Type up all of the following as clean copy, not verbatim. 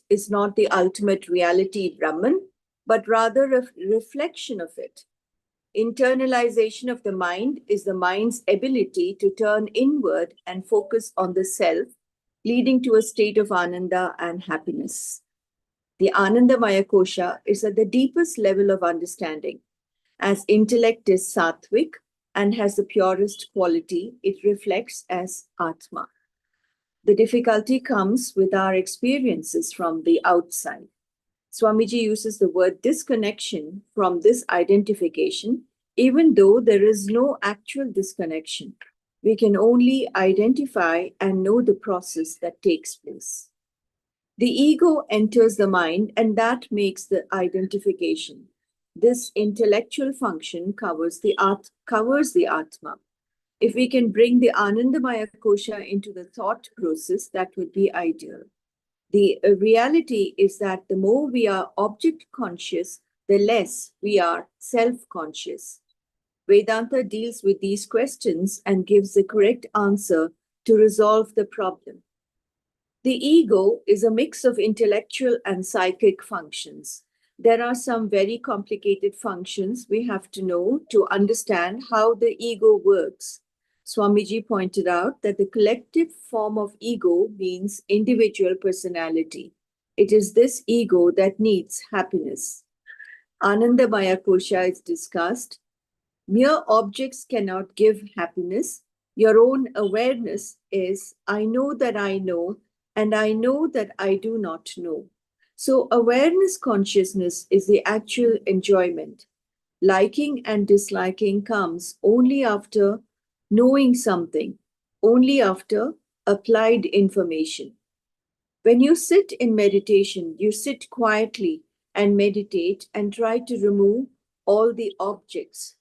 is not the ultimate reality, Brahman, but rather a reflection of it. Internalization of the mind is the mind's ability to turn inward and focus on the self, leading to a state of Ananda and happiness. The Anandamaya Kosha is at the deepest level of understanding. As intellect is sattvic and has the purest quality, it reflects as Atma. The difficulty comes with our experiences from the outside. Swamiji uses the word disconnection from this identification, even though there is no actual disconnection. We can only identify and know the process that takes place. The ego enters the mind, and that makes the identification. This intellectual function covers the Atma. If we can bring the Anandamaya Kosha into the thought process, that would be ideal. The reality is that the more we are object conscious, the less we are self-conscious. Vedanta deals with these questions and gives the correct answer to resolve the problem. The ego is a mix of intellectual and psychic functions. There are some very complicated functions we have to know to understand how the ego works. Swamiji pointed out that the collective form of ego means individual personality. It is this ego that needs happiness. Anandamaya Kosha is discussed. Mere objects cannot give happiness. Your own awareness is, I know that I know, and I know that I do not know. So awareness consciousness is the actual enjoyment. Liking and disliking comes only after knowing something, only after applied information. When you sit in meditation, you sit quietly and meditate and try to remove all the objects.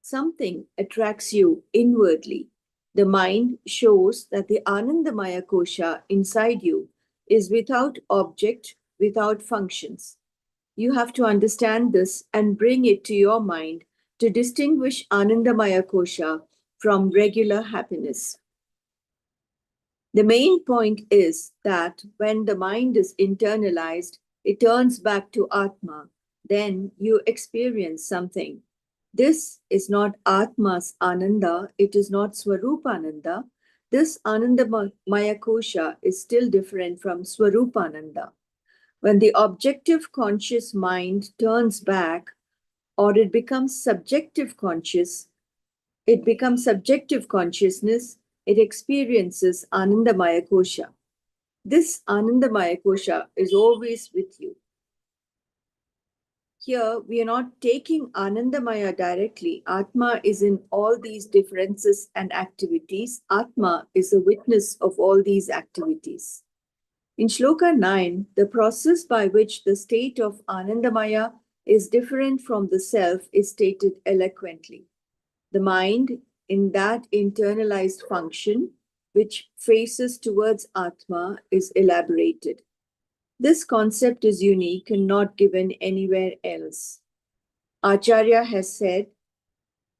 Something attracts you inwardly. The mind shows that the Anandamaya Kosha inside you is without object, without functions. You have to understand this and bring it to your mind to distinguish Anandamaya Kosha from regular happiness. The main point is that when the mind is internalized, it turns back to Atma. Then you experience something. This is not Atma's Ananda, it is not Swarupananda. This Anandamaya Kosha is still different from Swarupananda. When the objective conscious mind turns back, or it becomes subjective consciousness, it experiences Anandamaya Kosha. This Anandamaya Kosha is always with you. Here, we are not taking Anandamaya directly. Atma is in all these differences and activities. Atma is a witness of all these activities. In Shloka 9, the process by which the state of Anandamaya is different from the self is stated eloquently. The mind, in that internalized function, which faces towards Atma, is elaborated. This concept is unique and not given anywhere else. Acharya has said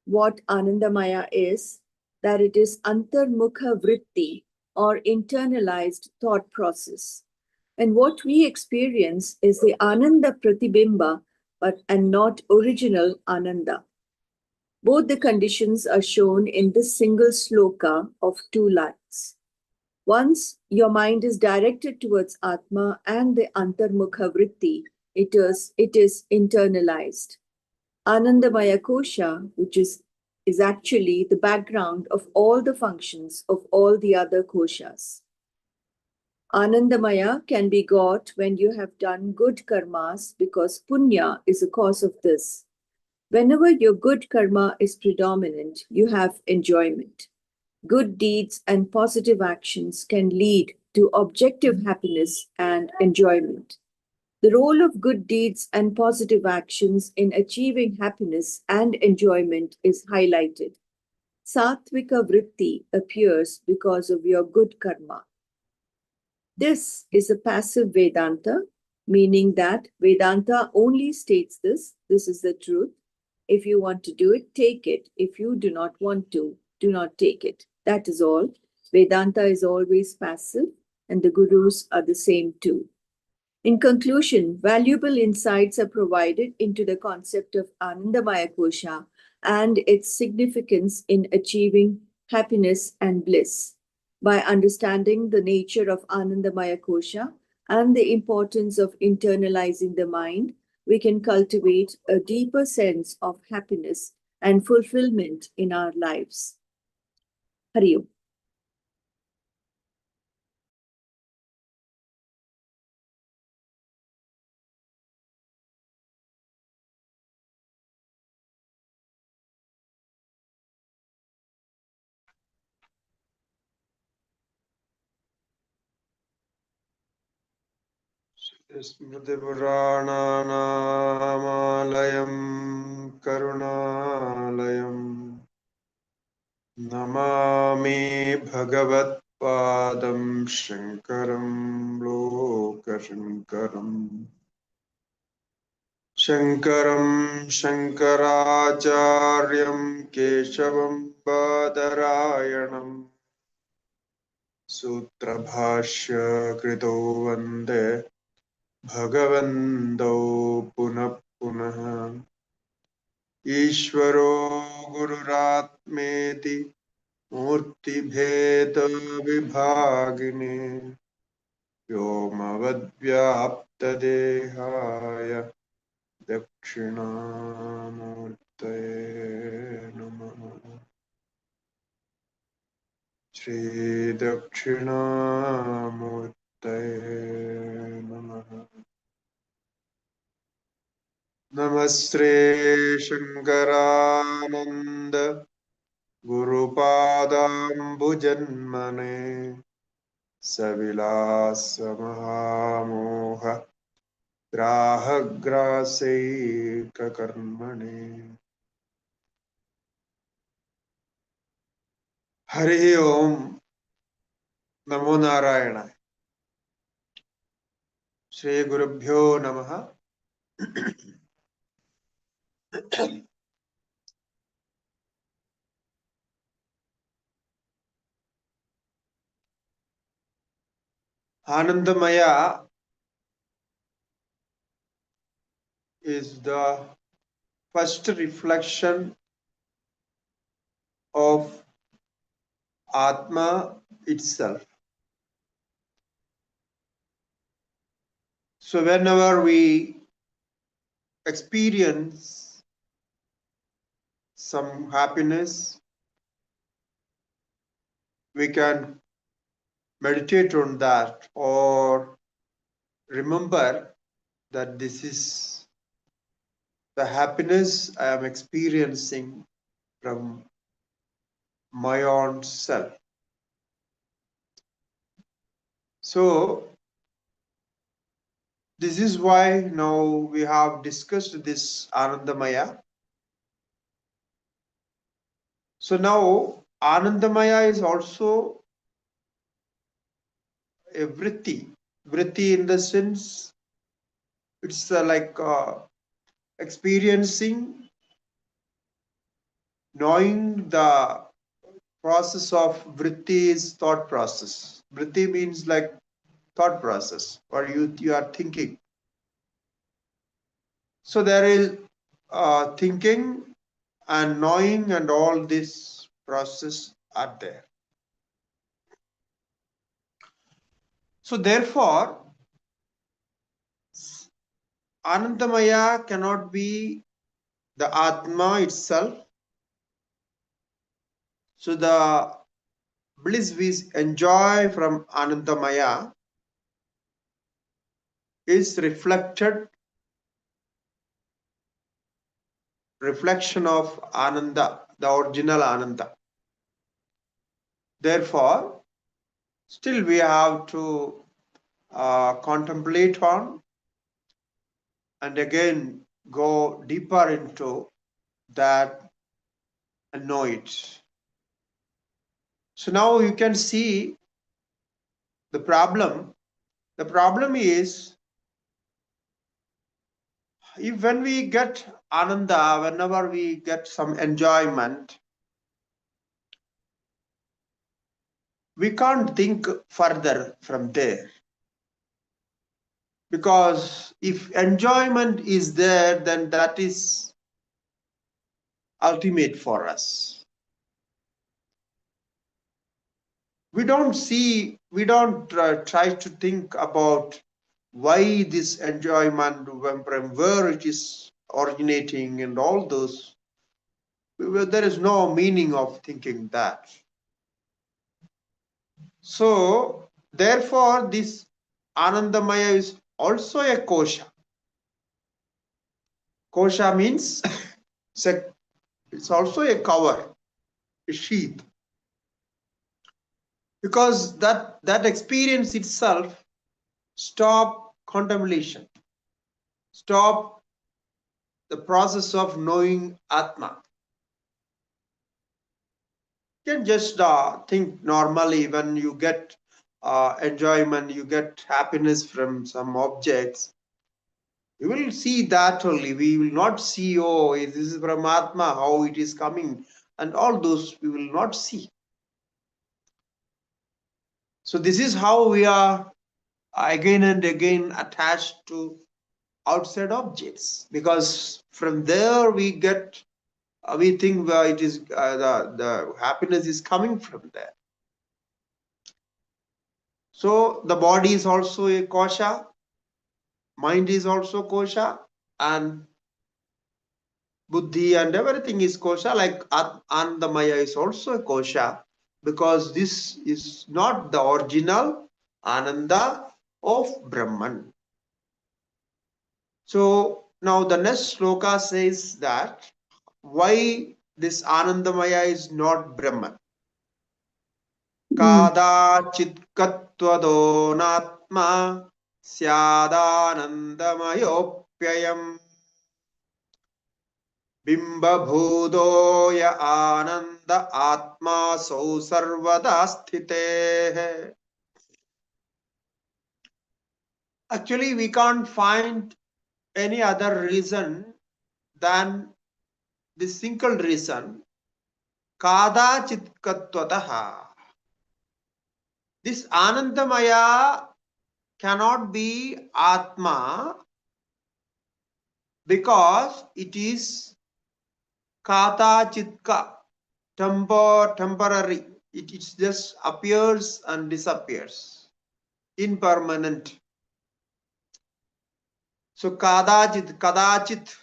what Anandamaya is, that it is Antarmukha Vritti, or internalized thought process. And what we experience is the Ananda Pratibimba, and not original Ananda. Both the conditions are shown in this single sloka of 2 lines. Once your mind is directed towards Atma and the Antarmukha Vritti, it is internalized. Anandamaya Kosha, which is actually the background of all the functions of all the other koshas. Anandamaya can be got when you have done good karmas, because punya is a cause of this. Whenever your good karma is predominant, you have enjoyment. Good deeds and positive actions can lead to objective happiness and enjoyment. The role of good deeds and positive actions in achieving happiness and enjoyment is highlighted. Sattvika Vritti appears because of your good karma. This is a passive Vedanta, meaning that Vedanta only states this is the truth. If you want to do it, take it. If you do not want to, do not take it. That is all. Vedanta is always passive, and the gurus are the same too. In conclusion, valuable insights are provided into the concept of Anandamaya Kosha and its significance in achieving happiness and bliss. By understanding the nature of Anandamaya Kosha and the importance of internalizing the mind, we can cultivate a deeper sense of happiness and fulfillment in our lives. Hari Om. स्मृतिपुराणानामालयं करुणालयं Namami भगवत्पादं शङ्करं लोकशङ्करम् शङ्करं शङ्कराचार्यं केशवं बादरायणम् सूत्रभाष्य कृतो वन्दे भगवन्तौ पुनः पुनः ईश्वरो गुरुरात्मेति मूर्तिभेदविभागिने व्योमवद्व्याप्तदेहाय दक्षिणामूर्तये नमः। श्रीदक्षिणामूर्तये नमः। नमस्ते शंकरानंद गुरुपादाम्बुजन्मने सविलास महामोह ग्राहग्रासैककर्मणे। हरि ओम नमो नारायणाय। श्री गुरुभ्यो नमः। Anandamaya is the first reflection of Atma itself. So whenever we experience some happiness, we can meditate on that or remember that this is the happiness I am experiencing from my own self. So this is why now we have discussed this Anandamaya. So now Anandamaya is also a vritti. Vritti in the sense it's like experiencing, knowing the process of vritti is thought process. Vritti means like thought process, or you are thinking. So there is thinking and knowing and all this process are there. So therefore, Anandamaya cannot be the Atma itself. So the bliss we enjoy from Anandamaya is reflection of Ananda, the original Ananda. Therefore, still we have to contemplate on and again go deeper into that and know it. So now you can see the problem. The problem is if when we get Ananda, whenever we get some enjoyment, we can't think further from there. Because if enjoyment is there, then that is ultimate for us. We don't try to think about why this enjoyment, from where it is originating and all those. There is no meaning of thinking that. So, therefore, this Anandamaya is also a kosha. Kosha means it's also a cover, a sheath. Because that experience itself stop contemplation, stop the process of knowing Atma. You can just think normally when you get enjoyment, you get happiness from some objects. You will see that only. We will not see, oh, this is from Atma, how it is coming, and all those we will not see. So this is how we are again and again attached to outside objects, because from there we get we think it is the happiness is coming from there. So the body is also a kosha, mind is also kosha, and buddhi and everything is kosha, like Anandamaya is also a kosha, because this is not the original Ananda of Brahman. So now the next sloka says that why this Anandamaya is not Brahman. Kādācitka natma syadanandamayopyayam bimba bhudoya ananda atma so sarvada sthite. Actually, we can't find any other reason than this single reason, Kādācitka. This Anandamaya cannot be Atma because it is Kādācitka, temporary. It just appears and disappears, impermanent. So Kādācit.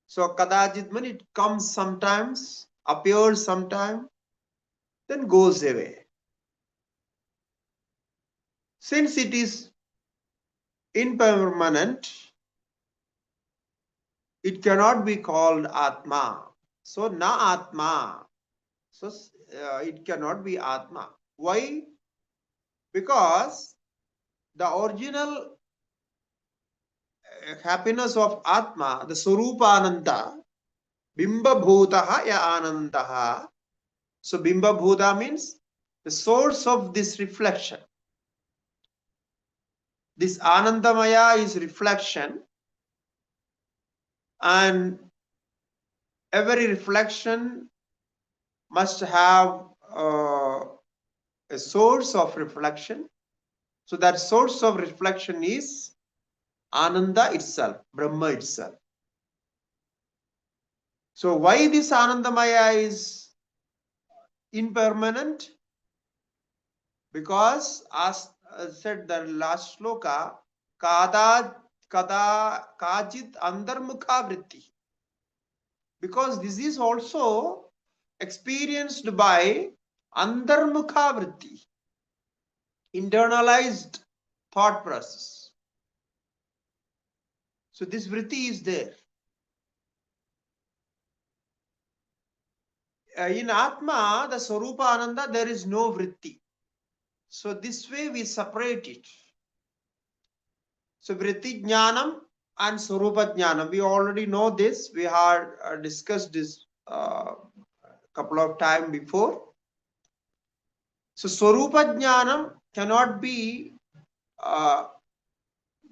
So Kādācit means it comes sometimes, appears sometime, then goes away. Since it is impermanent, it cannot be called Atma. So na Atma. So it cannot be Atma. Why? Because the original happiness of Atma, the Swarupananda, Bimba Bhutaha ya Anandaha. So Bimba Bhuta means the source of this reflection. This Anandamaya is reflection, and every reflection must have a source of reflection. So that source of reflection is Ananda itself, Brahma itself. So why this Anandamaya is impermanent? Because as said the last sloka, Kājit Antarmukha Vritti. Because this is also experienced by Antarmukha Vritti, internalized thought process. So this vritti is there. In Atma, the Swarupa Ananda, there is no vritti. So this way we separate it. So vritti jnanam and Swarupa jnanam. We already know this. We had discussed this a couple of times before. So Swarupa jnanam cannot be,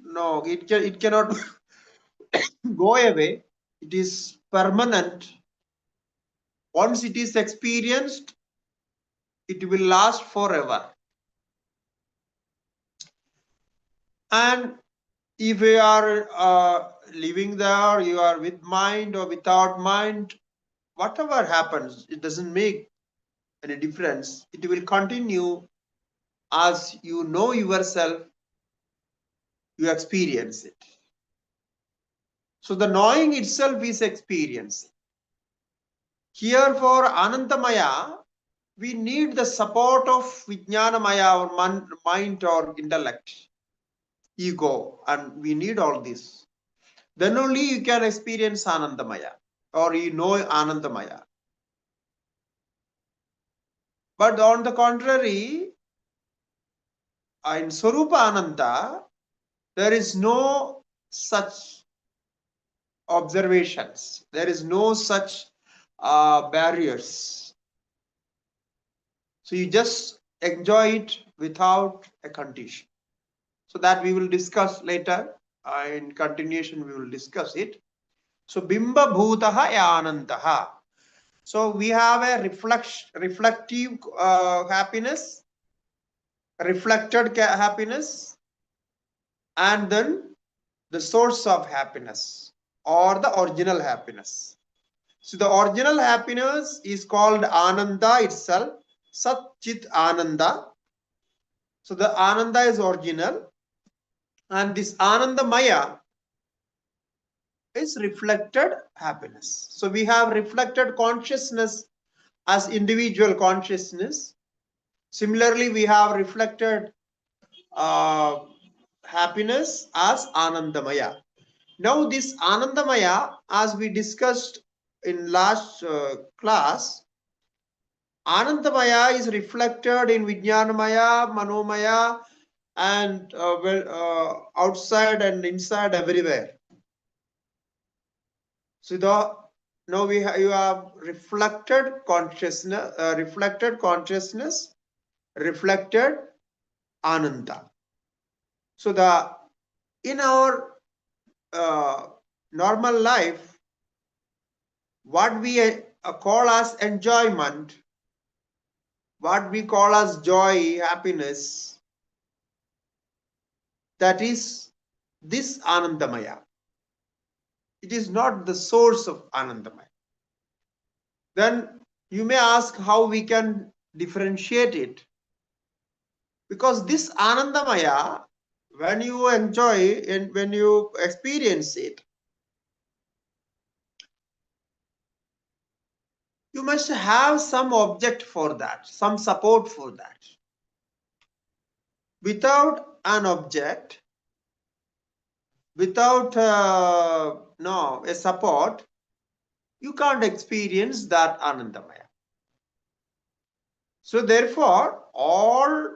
no, it cannot go away. It is permanent. Once it is experienced, it will last forever. And If you are living there, you are with mind or without mind, whatever happens, it doesn't make any difference. It will continue as you know yourself, you experience it. So the knowing itself is experience. Here for Anandamaya, we need the support of Vijnanamaya or mind or intellect, ego, and we need all this. Then only you can experience Anandamaya or you know Anandamaya. But on the contrary, in Swarupananda, there is no such observations. There is no such barriers. So you just enjoy it without a condition. So that we will discuss later. In continuation, we will discuss it. So Bimba Bhutaha Anantaha. So we have a reflective happiness, reflected happiness, and then the source of happiness or the original happiness. So the original happiness is called Ananda itself, Sat Chit Ananda. So the Ananda is original, and this Anandamaya is reflected happiness. So we have reflected consciousness as individual consciousness. Similarly, we have reflected happiness as Anandamaya. Now this Anandamaya, as we discussed in last class, Anandamaya is reflected in Vijnanamaya, Manomaya, and outside and inside everywhere. So now you have reflected consciousness, reflected Ananda. So in our normal life, what we call as enjoyment, what we call as joy, happiness, that is this Anandamaya. It is not the source of Anandamaya. Then you may ask how we can differentiate it. Because this Anandamaya, when you enjoy and when you experience it, you must have some object for that, some support for that. Without an object, without a support, you can't experience that Anandamaya. So therefore, all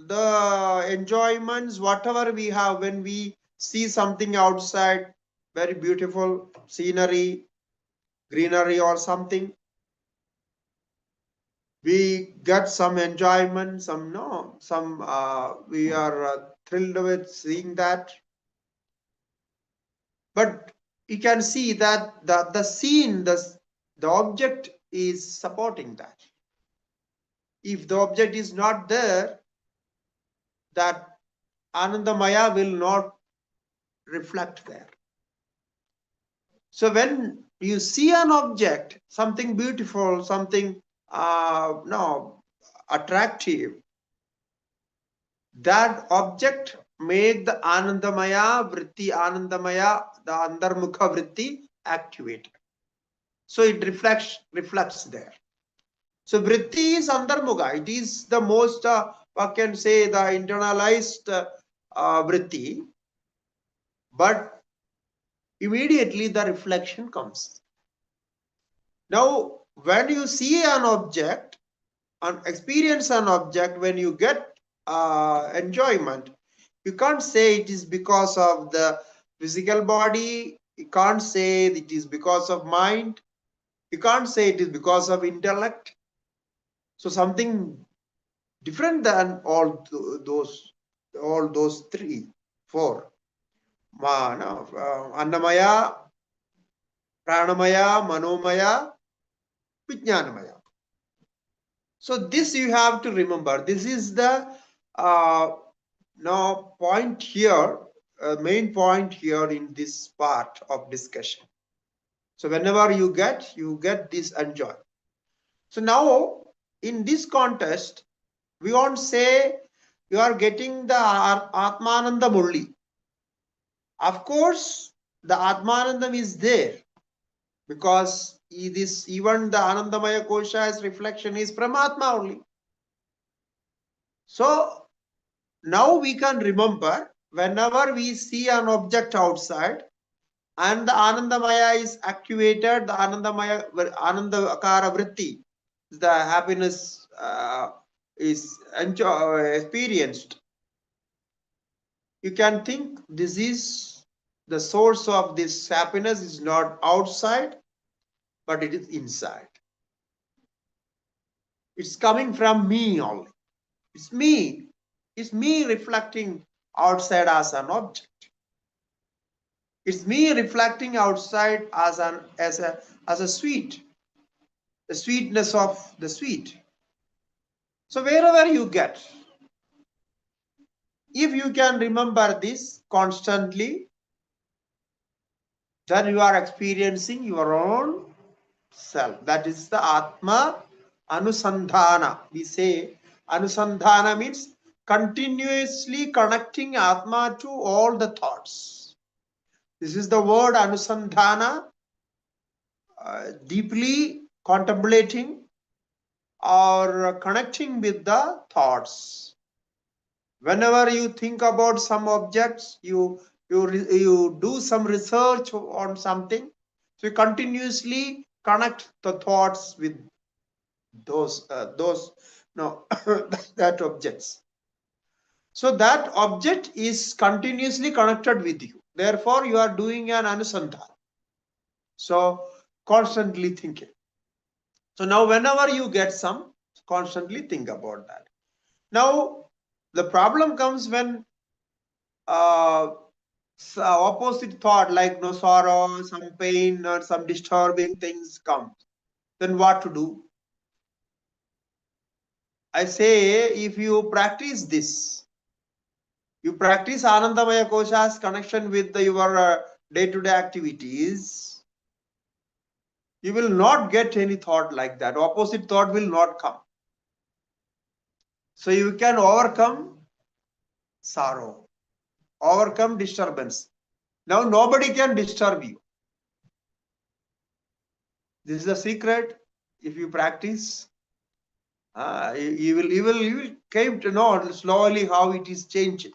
the enjoyments, whatever we have when we see something outside, very beautiful scenery, greenery or something, we get some enjoyment, we are thrilled with seeing that. But you can see that the scene, the object is supporting that. If the object is not there, that Anandamaya will not reflect there. So when you see an object, something beautiful, something attractive, that object make the Anandamaya Vritti, the Antarmukha Vritti activated. So it reflects there. So Vritti is Antarmukha. It is the most, I can say, the internalized Vritti. But immediately the reflection comes. Now, when you see an object and experience an object, when you get enjoyment, you can't say it is because of the physical body. You can't say it is because of mind. You can't say it is because of intellect. So something different than all those three, four. Annamaya, Pranamaya, Manomaya, Vijnanamaya. So this you have to remember. This is the point here main point here in this part of discussion. So whenever you get this enjoy. So now in this context, we won't say you are getting the Atmanandam only. Of course, the Atmanandam is there because even the Anandamaya Kosha's reflection is from Atma only. So now we can remember whenever we see an object outside and the Anandamaya is activated, the Anandamaya Anandamukha Vritti, the happiness is experienced. You can think this is the source of this happiness is not outside, but it is inside. It's coming from me only. It's me. It's me reflecting outside as an object. It's me reflecting outside as a sweet, the sweetness of the sweet. So wherever you get, if you can remember this constantly, then you are experiencing your own self. That is the Atma Anusandhana. We say Anusandhana means continuously connecting Atma to all the thoughts. This is the word Anusandhana, deeply contemplating or connecting with the thoughts. Whenever you think about some objects, you do some research on something, so you continuously connect the thoughts with those that objects. So that object is continuously connected with you. Therefore, you are doing an anusandhana. So constantly thinking. So now whenever you get some, constantly think about that. Now the problem comes when opposite thought like no sorrow, some pain or some disturbing things come. Then what to do? I say if you practice this, you practice Anandamaya Kosha's connection with your day-to-day activities, you will not get any thought like that. Opposite thought will not come. So you can overcome sorrow, overcome disturbance. Now nobody can disturb you. This is the secret. If you practice, you will came to know slowly how it is changing.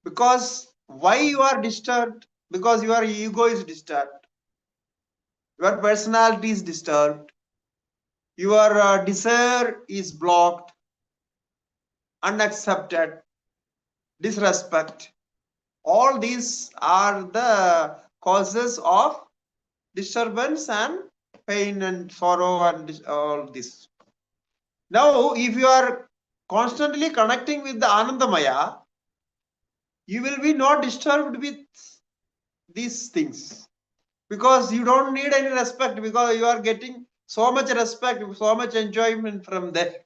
Because why you are disturbed? Because your ego is disturbed. Your personality is disturbed. Your desire is blocked, unaccepted, disrespect. All these are the causes of disturbance and pain and sorrow and all this. Now, if you are constantly connecting with the Anandamaya, you will be not disturbed with these things because you don't need any respect because you are getting so much respect, so much enjoyment from there.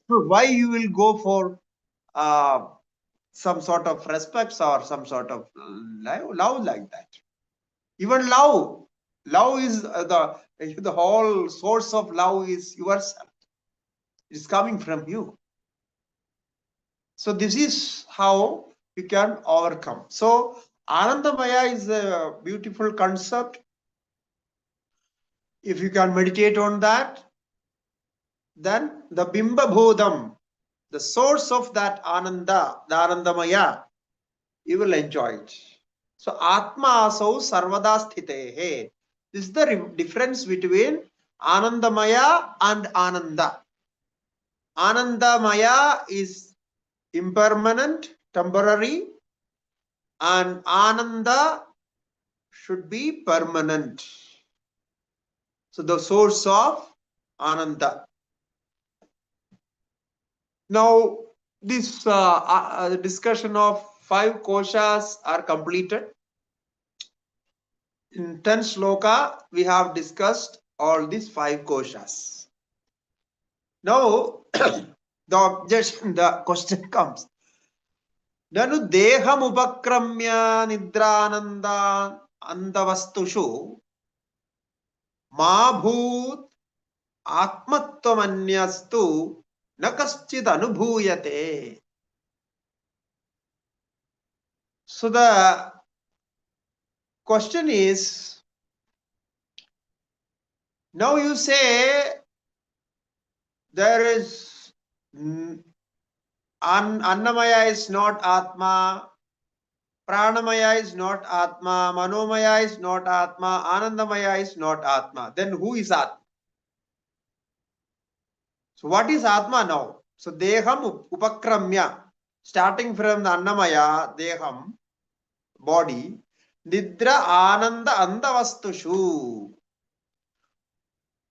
Why you will go for some sort of respects or some sort of love like that? Even love is the whole source of love is yourself. It is coming from you. So this is how you can overcome. So Anandamaya is a beautiful concept. If you can meditate on that, then the Bimba Bodham, the source of that Ananda, the Anandamaya, you will enjoy it. So Atma asau sarvada sthitehe. This is the difference between Anandamaya and Ananda. Anandamaya is impermanent, temporary, and Ananda should be permanent. So the source of Ananda. Now this discussion of 5 koshas are completed. In 10 sloka, we have discussed all these 5 koshas. Now the question comes. Nanu deham upakramya nidrananda andavastushu ma bhut atmatvamanyastu nakaschid anubhuyate. So the question is, now you say there is Annamaya is not Atma, Pranamaya is not Atma, Manomaya is not Atma, Anandamaya is not Atma. Then who is Atma? So what is Atma now? So Deham Upakramya, starting from the Annamaya, Deham, body, Nidra Ananda Andavastushu.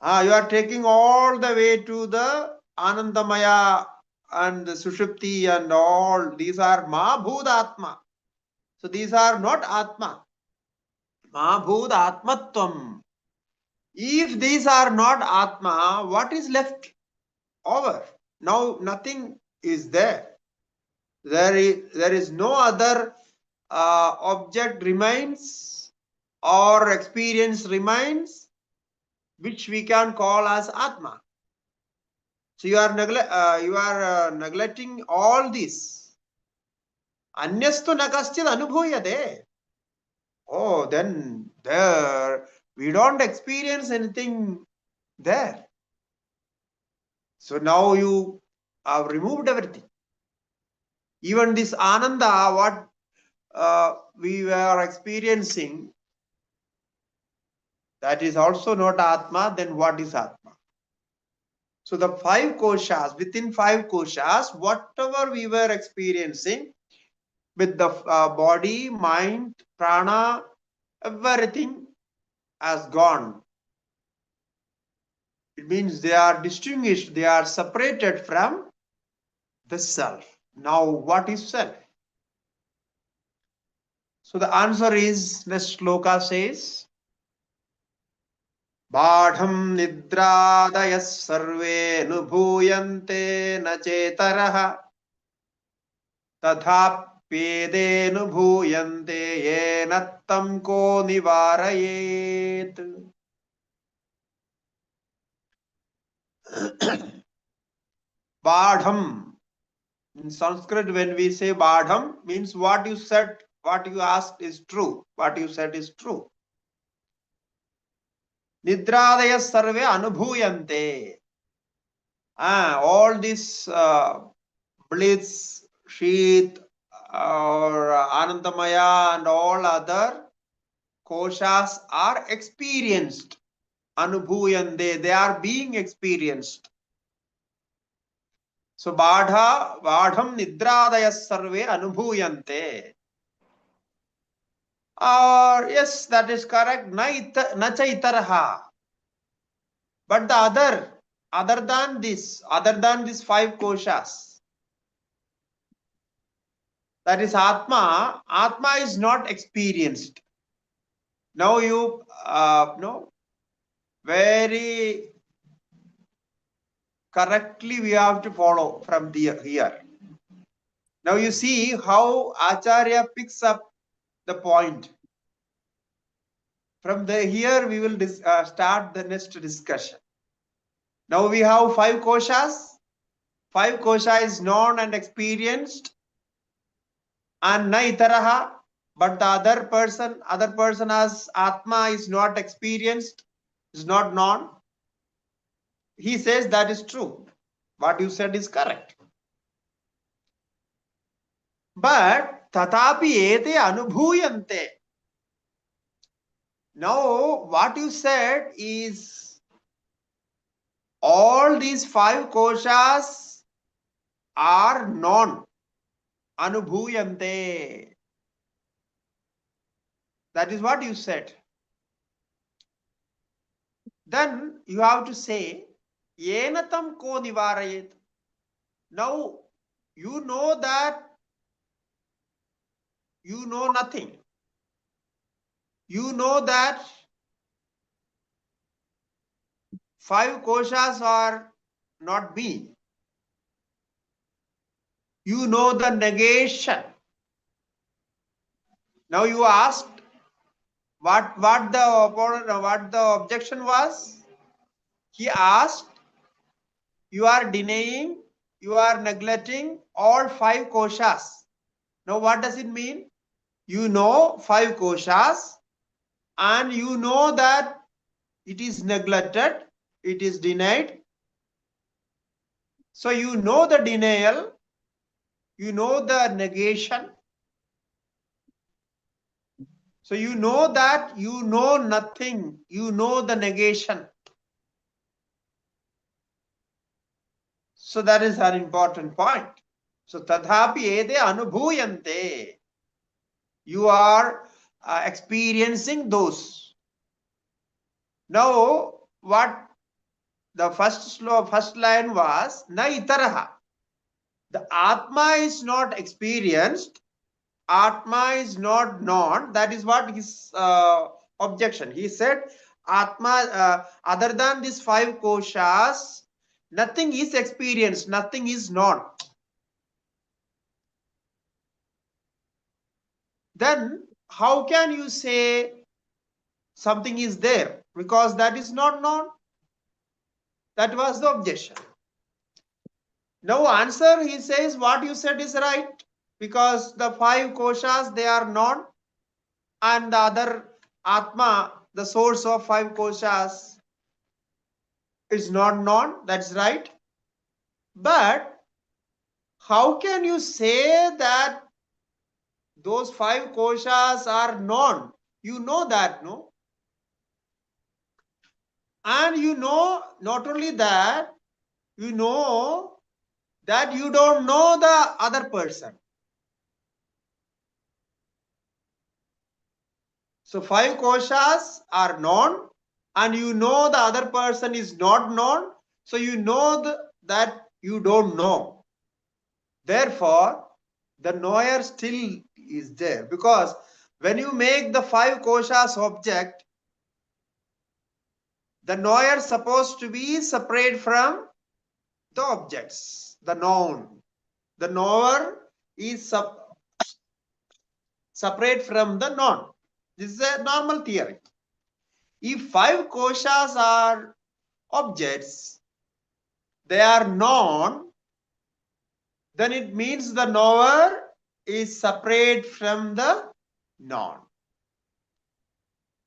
You are taking all the way to the Anandamaya and the Sushupti and all. These are Atma. So these are not Atma. Atmatvam. If these are not Atma, what is left over? Now nothing is there. There is no other object remains or experience remains which we can call as Atma. So you are neglecting all this. Anyastu nakaschid anubhuyate. Oh, then there we don't experience anything there. So now you have removed everything. Even this Ananda, what we were experiencing, that is also not Atma. Then what is Atma? So the 5 koshas, within 5 koshas, whatever we were experiencing with the body, mind, prana, everything has gone. It means they are distinguished, they are separated from the self. Now what is self? So the answer is, next sloka says, Badham nidradayas sarve nubhuyante na cetaraha tadhapyede nubhuyante yenattam ko nivarayet. Badham. In Sanskrit, when we say Badham, means what you said, what you asked is true. What you said is true. Nidradaya sarve anubhuyante. All this Blitz, Sheath, or Anandamaya and all other koshas are experienced. Anubhuyante, they are being experienced. So Badham Nidradaya sarve anubhuyante. Yes, that is correct. Nacha itaraha. But the other than these 5 koshas, that is Atma is not experienced. Now you know, very correctly we have to follow from here. Now you see how Acharya picks up the point. From here we will start the next discussion. Now we have 5 koshas. 5 kosha is known and experienced, and na itaraha, but the other person as Atma is not experienced, is not known. He says that is true. What you said is correct. But tatapi ete anubhuyante. Now what you said is all these 5 koshas are known. Anubhuyante. That is what you said. Then you have to say, Yenatam ko nivarayet. Now you know that you know nothing. You know that 5 koshas are not me. You know the negation. Now you asked what the objection was. He asked, you are denying, you are neglecting all 5 koshas. Now what does it mean? You know 5 koshas and you know that it is neglected, it is denied. So you know the denial, you know the negation. So you know that you know nothing, you know the negation. So that is an important point. So tadhapi ede anubhuyante. You are experiencing those. Now what the first line was, na itaraha. The Atma is not experienced, Atma is not known. That is what his objection. He said, Atma, other than these 5 koshas, nothing is experienced, nothing is known. Then how can you say something is there? Because that is not known. That was the objection. Now answer, he says, what you said is right. Because the 5 koshas, they are known. And the other Atma, the source of 5 koshas, is not known. That's right. But how can you say that those 5 koshas are known? You know that, no? And you know, not only that, you know that you don't know the other person. So 5 koshas are known and you know the other person is not known. So you know that you don't know. Therefore, the knower still is there, because when you make the 5 koshas object, the knower is supposed to be separate from the objects, the known. The knower is separate from the known. This is a normal theory. If 5 koshas are objects, they are known, then it means the knower is separate from the known.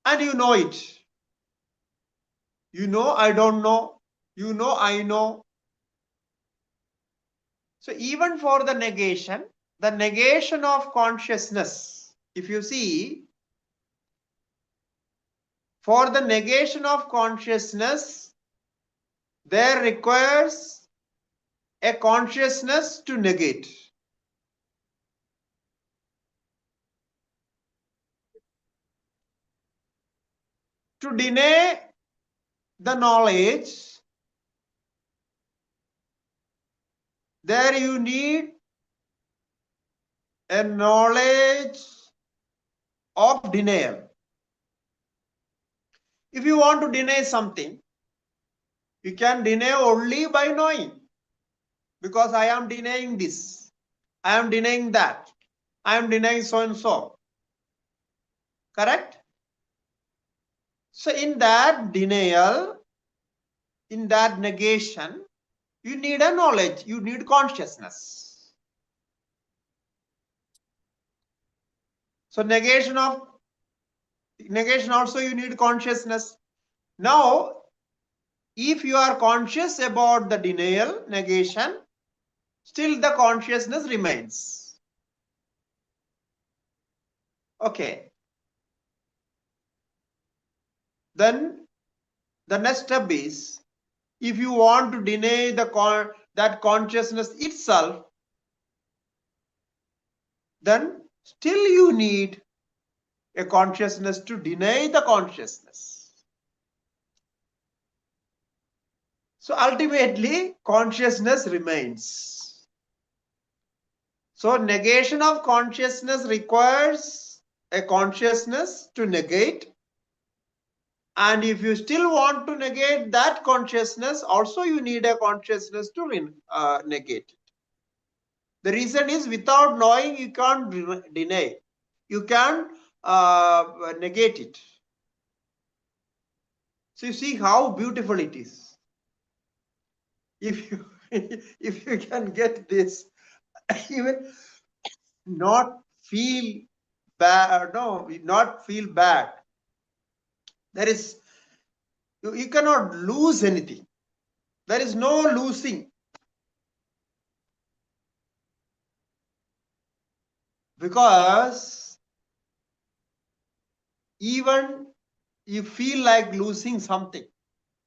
And you know it. You know, I don't know. You know, I know. So even for the negation of consciousness, if you see, for the negation of consciousness, there requires a consciousness to negate. To deny the knowledge, there you need a knowledge of denial. If you want to deny something, you can deny only by knowing. Because I am denying this, I am denying that, I am denying so and so. Correct? So in that denial, in that negation, you need a knowledge, you need consciousness. So negation also you need consciousness. Now, if you are conscious about the denial, negation, still the consciousness remains. Okay. Then the next step is, if you want to deny that consciousness itself, then still you need a consciousness to deny the consciousness. So ultimately, consciousness remains. So negation of consciousness requires a consciousness to negate. And if you still want to negate that consciousness, also you need a consciousness to negate it. The reason is, without knowing, you can't deny. you can negate it. So you see how beautiful it is. If you if you can get this, even not feel bad, no, not feel bad. There is you cannot lose anything. There is no losing. Because even you feel like losing something,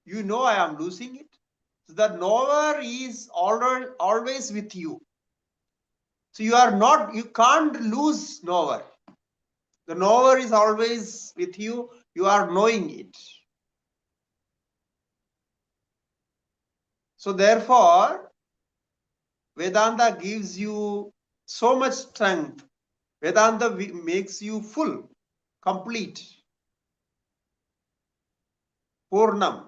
you know I am losing it. So the knower is always with you. So you can't lose knower. The knower is always with you. You are knowing it. So therefore, Vedanta gives you so much strength. Vedanta makes you full, complete, Purnam,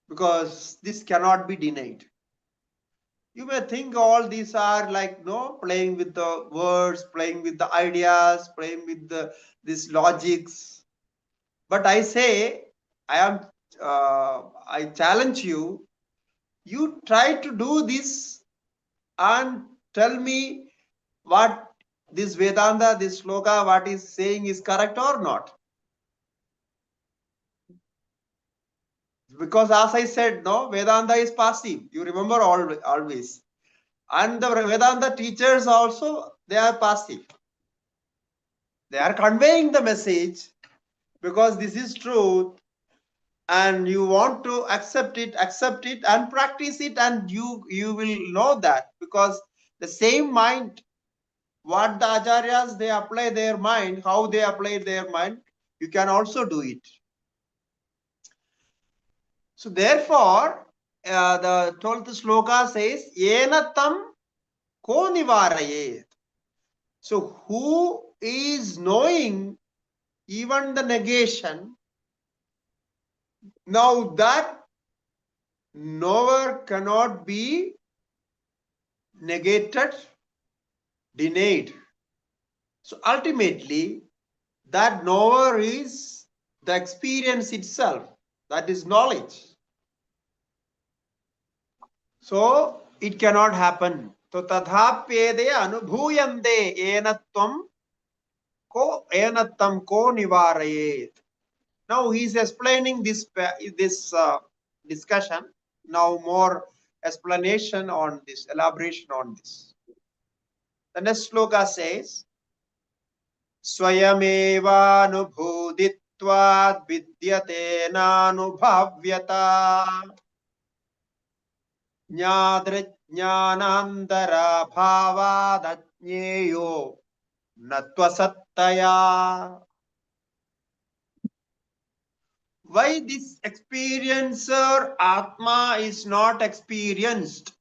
because this cannot be denied. You may think all these are like playing with the words, playing with the ideas, playing with these logics. But I say, I challenge you. You try to do this and tell me what this Vedanta, this Sloka, what is saying is correct or not. Because as I said, Vedanta is passive. You remember always. And the Vedanta teachers also, they are passive. They are conveying the message because this is truth and you want to accept it and practice it, and you will know that, because the same mind, what the acharyas, they apply their mind, how they apply their mind, you can also do it. So therefore, the 12th sloka says, Yenatam ko nivarayet. So who is knowing even the negation, now that knower cannot be negated, denied. So ultimately, that knower is the experience itself, that is knowledge. So it cannot happen. So tadhapyede anubhuyande enattam ko nivarayet. Now he is explaining this discussion. Now more explanation on this, elaboration on this. The next sloka says, Swayameva vidyate nanubhavyata jnanandara bhavadajñeyo natvasattaya. Why this experiencer Atma is not experienced?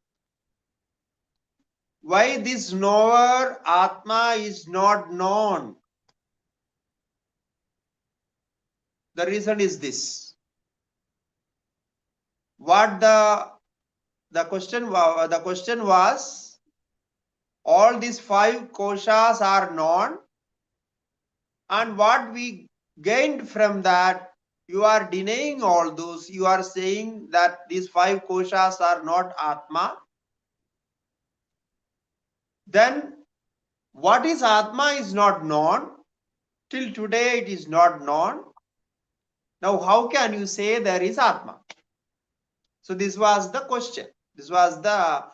Why this knower Atma is not known? The reason is this. What the question was, all these 5 koshas are known, and what we gained from that, you are denying all those. You are saying that these 5 koshas are not Atma. Then what is Atma is not known. Till today it is not known. Now how can you say there is Atma? So this was the question. This was the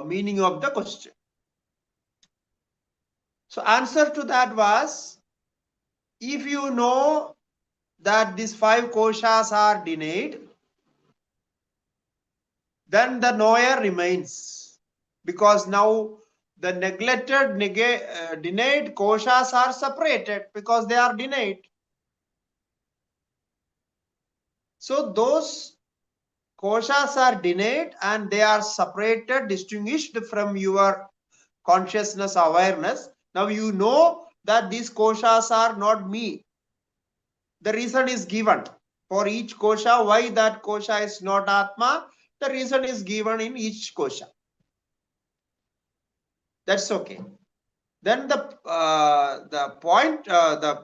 meaning of the question. So answer to that was, if you know that these 5 koshas are denied, then the knower remains, because now the neglected, denied koshas are separated because they are denied. So those koshas are denied and they are separated, distinguished from your consciousness awareness. Now you know that these koshas are not me. The reason is given for each kosha. Why that kosha is not Atma? The reason is given in each kosha. That's okay. then the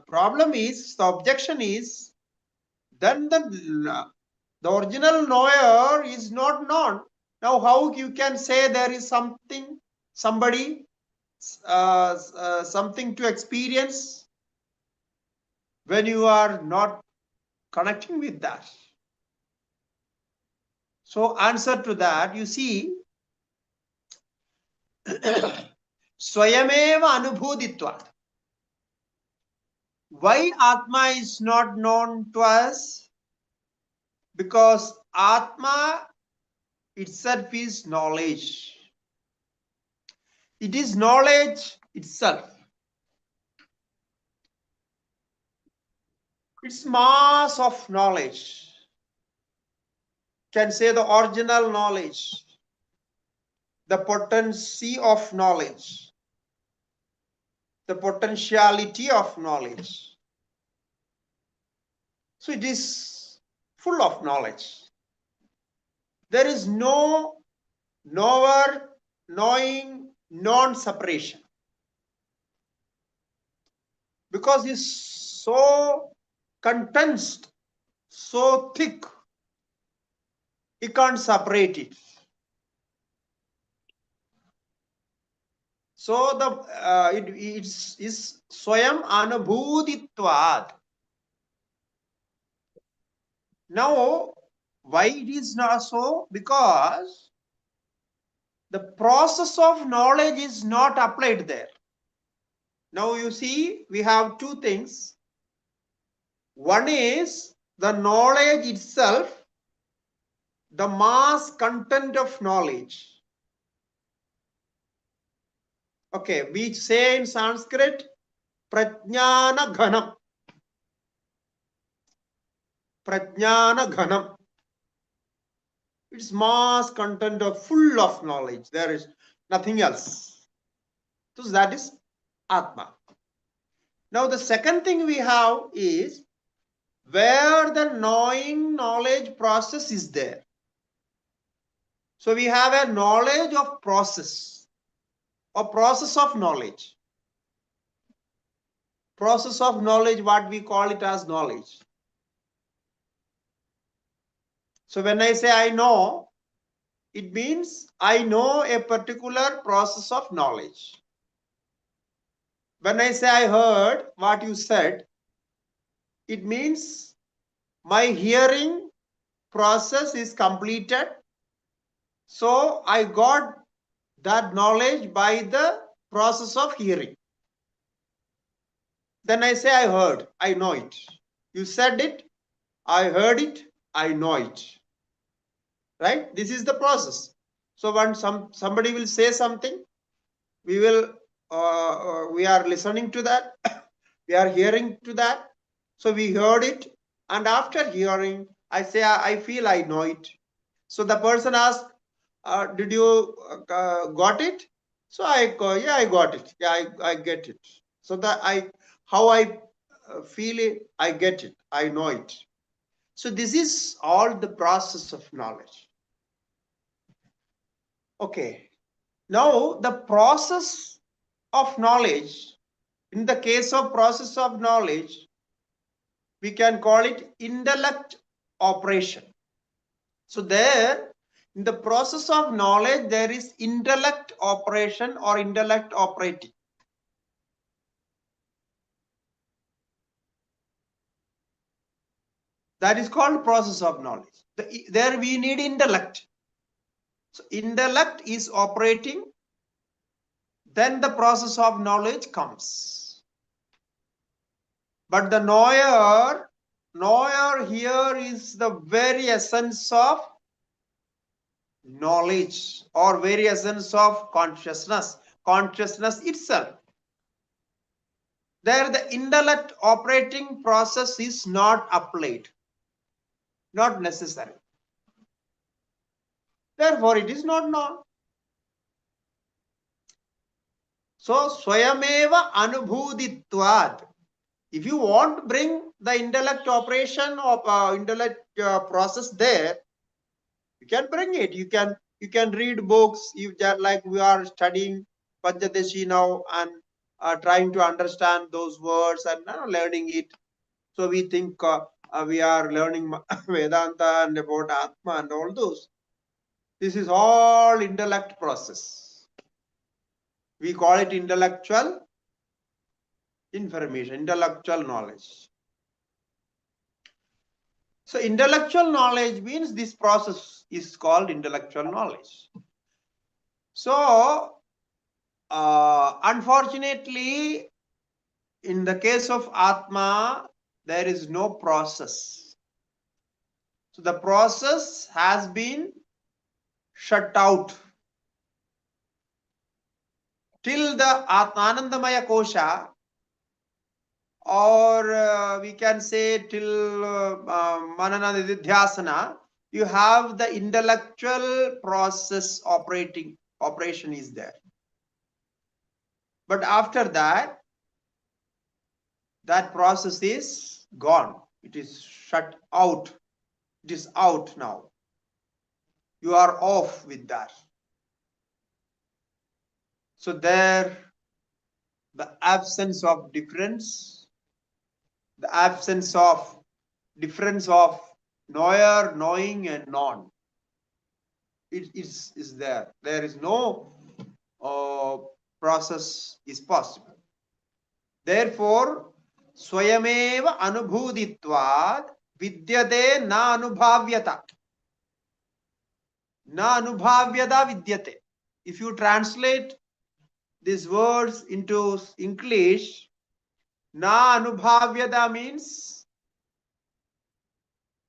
problem is, the objection is, then the original knower is not known. Now, how you can say there is something, somebody, something to experience when you are not connecting with that? So, answer to that, you see, Swayameva Anubhuditva. Why Atma is not known to us? Because Atma itself is knowledge. It is knowledge itself. It's mass of knowledge. Can say the original knowledge, the potency of knowledge, the potentiality of knowledge. So it is full of knowledge. There is no knower, knowing, non-separation. Because it's so condensed, so thick, you can't separate it. So it's Swayam Anubhuditvad. Now, why it is not so? Because the process of knowledge is not applied there. Now you see, we have two things. One is the knowledge itself, the mass content of knowledge. Okay, we say in Sanskrit, Prajnana Ghanam. Prajnana Ghanam. It's mass content of full of knowledge. There is nothing else. So that is Atma. Now the second thing we have is where the knowing knowledge process is there. So we have a knowledge of process, or process of knowledge. Process of knowledge, what we call it as knowledge. So when I say I know, it means I know a particular process of knowledge. When I say I heard what you said, it means my hearing process is completed. So I got that knowledge by the process of hearing. Then I say I heard, I know it. You said it, I heard it, I know it. Right? This is the process. So when somebody will say something, we are listening to that, we are hearing to that. So we heard it, and after hearing, I say I feel I know it. So the person asks, did you got it? So I go, yeah, I got it. Yeah, I get it. So that how I feel it, I get it. I know it. So this is all the process of knowledge. Okay. Now the process of knowledge, in the case of process of knowledge, we can call it intellect operation. So there, in the process of knowledge, there is intellect operation or intellect operating. That is called process of knowledge. There we need intellect. So intellect is operating, then the process of knowledge comes. But the knower here is the very essence of knowledge, or very essence of consciousness itself. There the intellect operating process is not applied, not necessary. Therefore it is not known. So Swayameva Anubhuditvad. If you want to bring the intellect operation of intellect process there, you can bring it. You can read books. Like we are studying Pancadashi now, and trying to understand those words and learning it. So we think we are learning Vedanta and about Atma and all those. This is all intellect process. We call it intellectual information, intellectual knowledge. So intellectual knowledge means this process is called intellectual knowledge. So unfortunately, in the case of Atma, there is no process. So the process has been shut out. Till the Anandamaya Kosha, or we can say till Manana Nididhyasana, you have the intellectual process operation is there. But after that, that process is gone. It is shut out. It is out now. You are off with that. So there, the absence of difference, the absence of difference of knower, knowing, and non. It is there. There is no process is possible. Therefore, swayameva anubhuditvad vidyate na anubhavyata. Na anubhavyada vidyate. If you translate these words into English, na anubhavyada means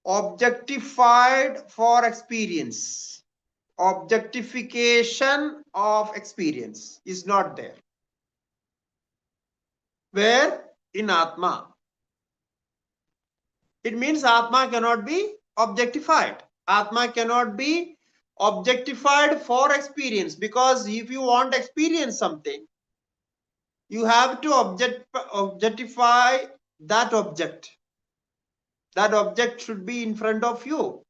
objectified for experience. Objectification of experience is not there. Where? In Atma. It means Atma cannot be objectified. Atma cannot be objectified for experience, because if you want to experience something, you have to objectify that object. That object should be in front of you,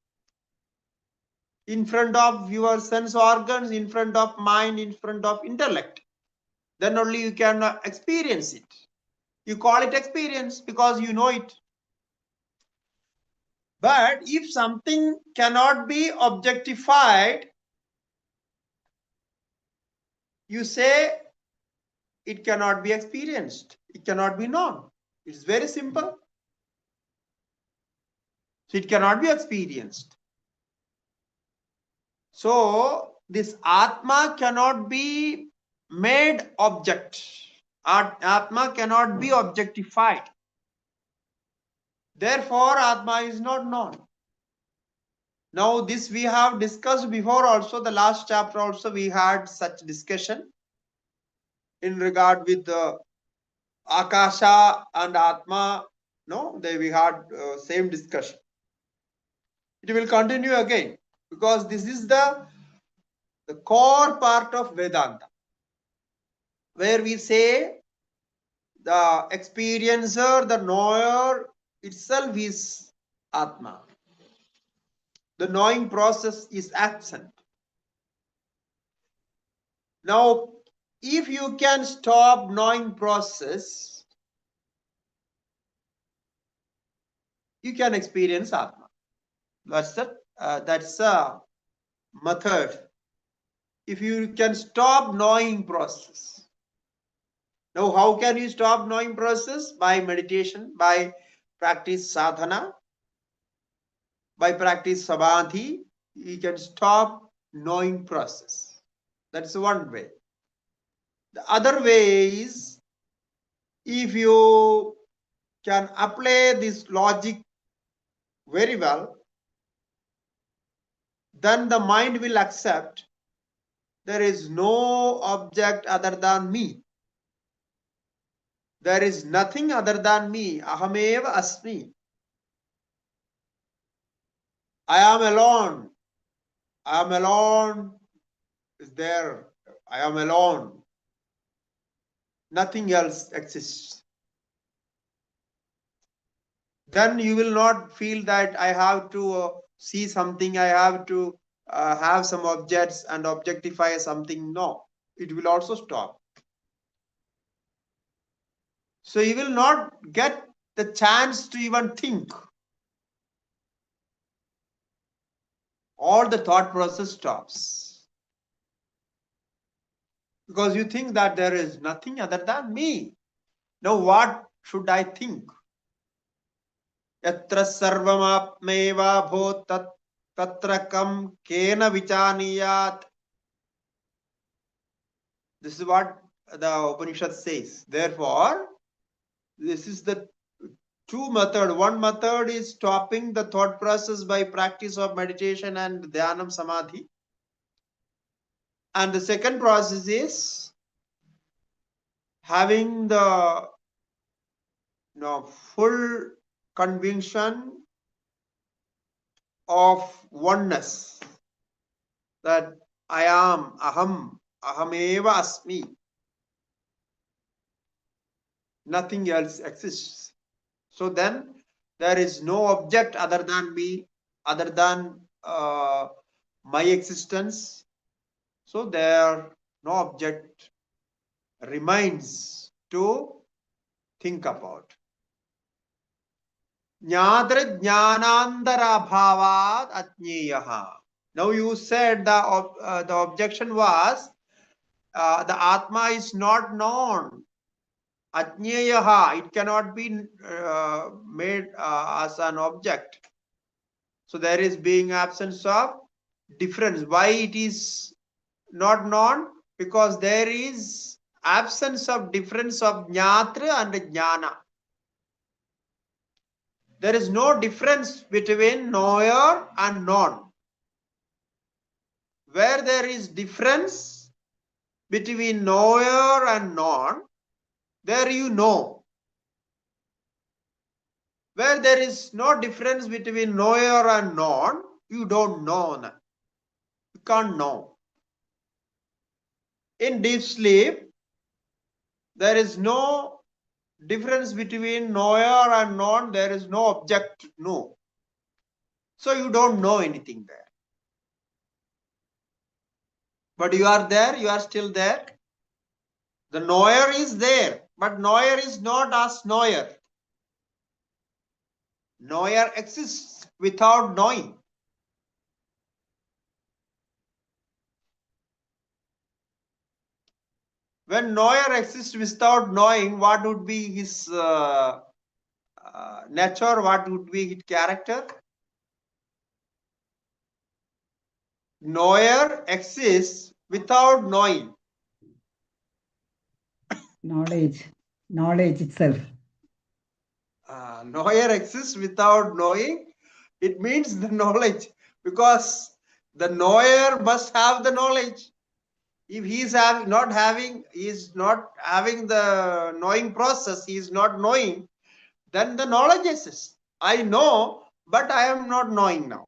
in front of your sense organs, in front of mind, in front of intellect. Then only you can experience it. You call it experience because you know it. But if something cannot be objectified, you say it cannot be experienced. It cannot be known. It's very simple. So it cannot be experienced. So this Atma cannot be made object. Atma cannot be objectified. Therefore, Atma is not known. Now, this we have discussed before also. The last chapter also we had such discussion in regard with the Akasha and Atma. No, we had same discussion. It will continue again, because this is the core part of Vedanta, where we say the experiencer, the knower itself is Atma. The knowing process is absent. Now, if you can stop knowing process, you can experience Atma. That's a method. If you can stop knowing process. Now, how can you stop knowing process? By meditation, by practice sadhana, by practice samadhi, you can stop knowing process. That's one way. The other way is, if you can apply this logic very well, then the mind will accept there is no object other than me. There is nothing other than me. Ahameva asmi. I am alone. I am alone is there. I am alone. Nothing else exists. Then you will not feel that I have to see something, I have to have some objects and objectify something. No, it will also stop. So you will not get the chance to even think. All the thought process stops. Because you think that there is nothing other than me. Now what should I think? Yatra sarvamapmeva bho tatra kam kena vichaniyat. This is what the Upanishad says. Therefore, this is the two method. One method is stopping the thought process by practice of meditation and dhyanam samadhi. And the second process is having the full conviction of oneness, that I am, ahameva asmi. Nothing else exists. So then there is no object other than me, other than my existence. So there no object remains to think about. Jnatra jnanandara bhavad ajñeyaha. Now you said the objection was the Atma is not known. Ajñeyaha, it cannot be made as an object. So there is being absence of difference. Why it is not known? Because there is absence of difference of jnatra and jnana. There is no difference between knower and known. Where there is difference between knower and known, there you know. Where there is no difference between knower and known, you don't know. You can't know. In deep sleep, there is no difference between knower and known. There is no object to know. So you don't know anything there. But you are there, you are still there. The knower is there, but knower is not as knower. Knower exists without knowing. When knower exists without knowing, what would be his nature? What would be his character? Knower exists without knowing. Knowledge itself. Knower exists without knowing. It means the knowledge, because the knower must have the knowledge. If he is not having the knowing process, he is not knowing, then the knowledge exists. I know, but I am not knowing now.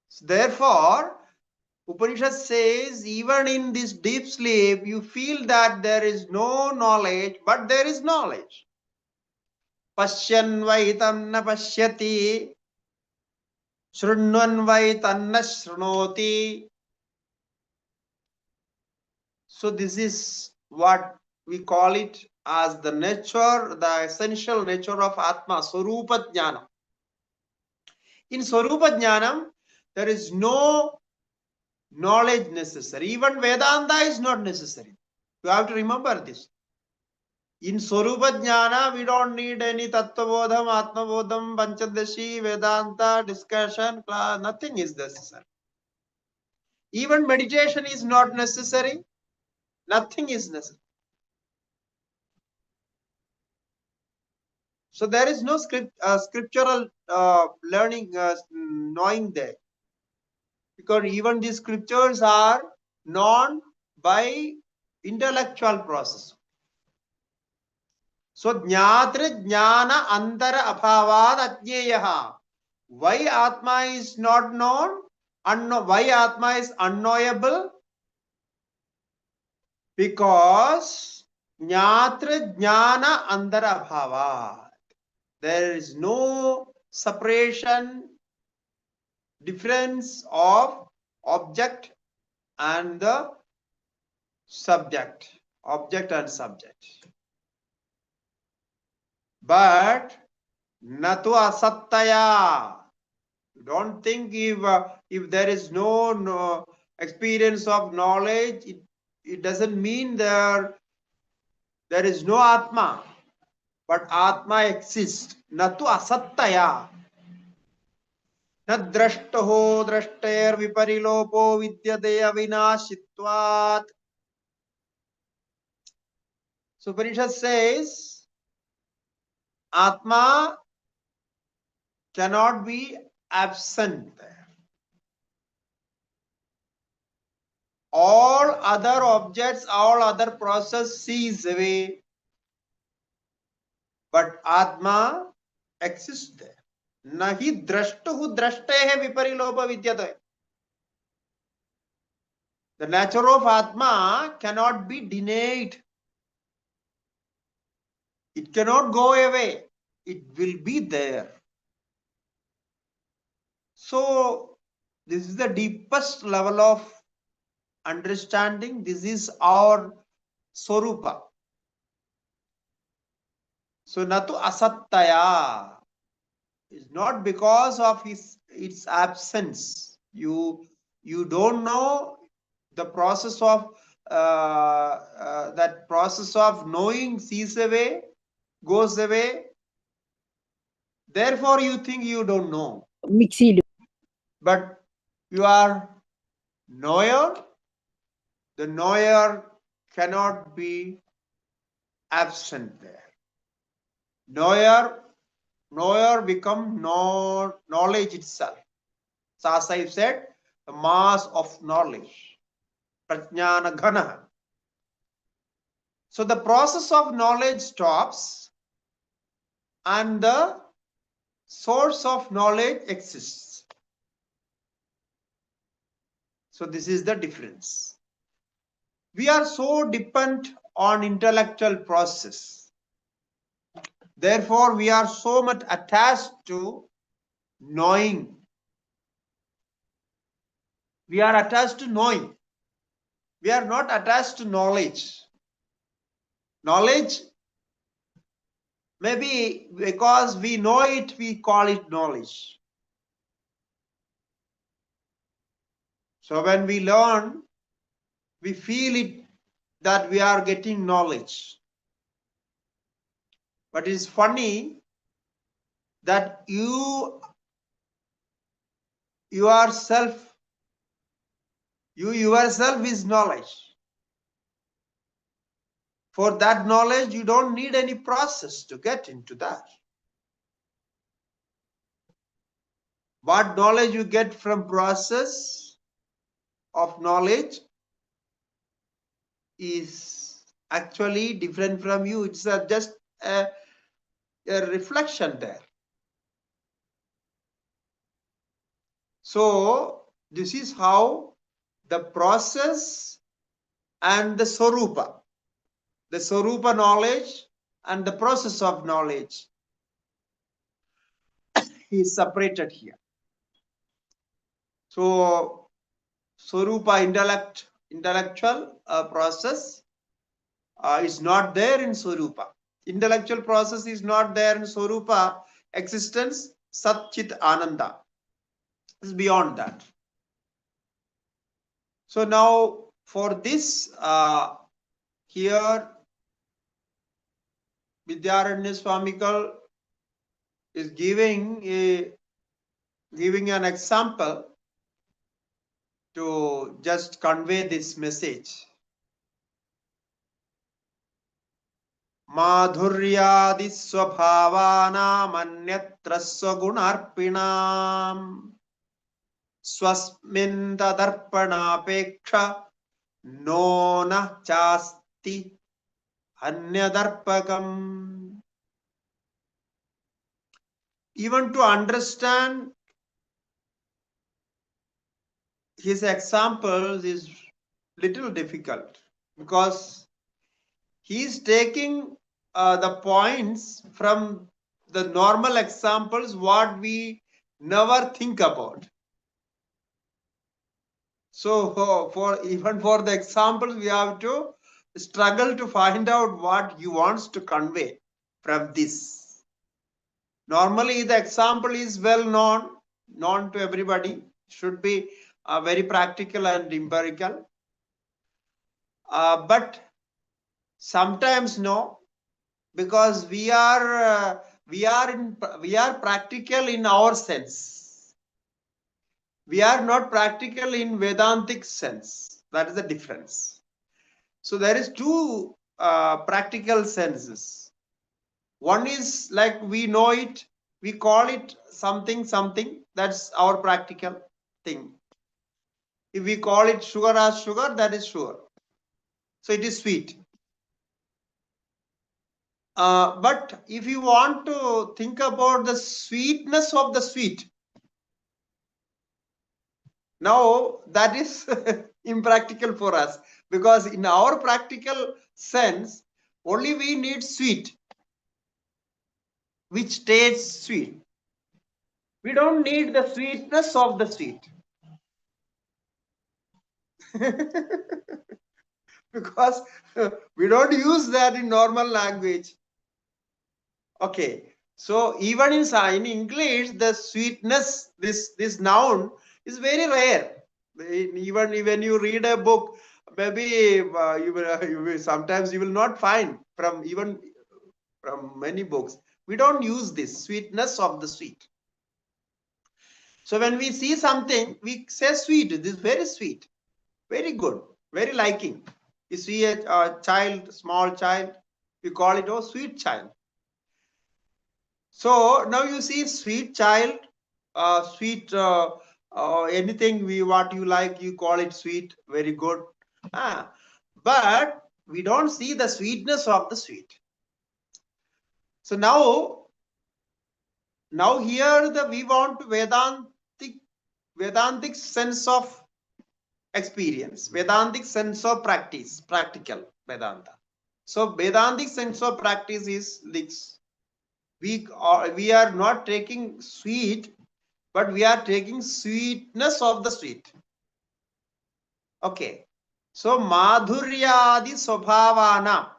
So therefore, Upanishad says, even in this deep sleep, you feel that there is no knowledge, but there is knowledge. Pashyan vaitam na pashyati, shrunvan vaitam na shrunoti. So this is what we call it as the nature, the essential nature of Atma, Swarupa Jnana. In Swarupa Jnanam, there is no knowledge necessary. Even Vedanta is not necessary. You have to remember this. In Swarupa Jnana, we don't need any Tattvabodham, Atmabodham, Pancadashi, Vedanta, discussion, class, nothing is necessary. Even meditation is not necessary. Nothing is necessary. So there is no scriptural learning, knowing there. Because even these scriptures are known by intellectual process. So jnatra jnana antara abhavad ajñeyaha. Why Atma is not known? Why Atma is unknowable? Because jnatra jnana antara abhavad. There is no separation, difference of object and the subject. Object and subject. But natu asattaya. Don't think if there is no experience of knowledge, it doesn't mean there is no Atma. But Atma exists. Natu asattaya. न द्रष्टो द्रष्टेर विपरिलोपो विद्यते अविनाशित्वात्. So Upanishad says Atma cannot be absent there. All other objects, all other process cease away, but Atma exists there. Nahi drashtuhu drashtehe viparilopa vidyate. The nature of Atma cannot be denied. It cannot go away. It will be there. So this is the deepest level of understanding. This is our Swarupa. So natu asattaya is not because of its absence. You don't know the process of that process of knowing ceases away, goes away. Therefore, you think you don't know. But you are knower. The knower cannot be absent there. Knower become knowledge itself. So as I said, the mass of knowledge. Prajnana ghana. So the process of knowledge stops and the source of knowledge exists. So this is the difference. We are so dependent on intellectual process. Therefore, we are so much attached to knowing. We are attached to knowing. We are not attached to knowledge. Knowledge, maybe because we know it, we call it knowledge. So when we learn, we feel it that we are getting knowledge. But it's funny that you yourself is knowledge. For that knowledge, you don't need any process to get into that. What knowledge you get from process of knowledge is actually different from you. It's just a reflection there. So this is how the process and the Swarupa knowledge and the process of knowledge is separated here. So Swarupa intellectual process is not there in Swarupa. Intellectual process is not there in Swarupa existence, Sat Chit Ananda. Is beyond that. So now for this here Vidyaranya Swamigal is giving an example to just convey this message. Madhuryadi swabhavanam anyatra swagunarpinam swasmin tadarpanapeksha no na chasti anyadarpakam. Even to understand his examples is little difficult because he is taking the points from the normal examples what we never think about. So even for the examples, we have to struggle to find out what he wants to convey from this. Normally, the example is well known to everybody. Should be very practical and empirical. But sometimes no, because we are practical in our sense. We are not practical in Vedantic sense. That is the difference. So there is two practical senses. One is like we know it, we call it something. That's our practical thing. If we call it sugar as sugar, that is sugar. So it is sweet. But if you want to think about the sweetness of the sweet, now that is impractical for us, because in our practical sense, only we need sweet, which tastes sweet. We don't need the sweetness of the sweet. Because we don't use that in normal language. Okay, so even in English, the sweetness, this noun is very rare. Even when you read a book, maybe you will sometimes you will not find from many books. We don't use this sweetness of the sweet. So when we see something, we say sweet. This is very sweet, very good, very liking. You see a child, small child, we call it a sweet child. So now you see sweet child, sweet anything what you like, you call it sweet, very good. But we don't see the sweetness of the sweet. So now here we want Vedantic sense of experience, Vedantic sense of practice, practical Vedanta. So Vedantic sense of practice is this. We are not taking sweet, but we are taking sweetness of the sweet. Okay. So madhuryadi swabhavana.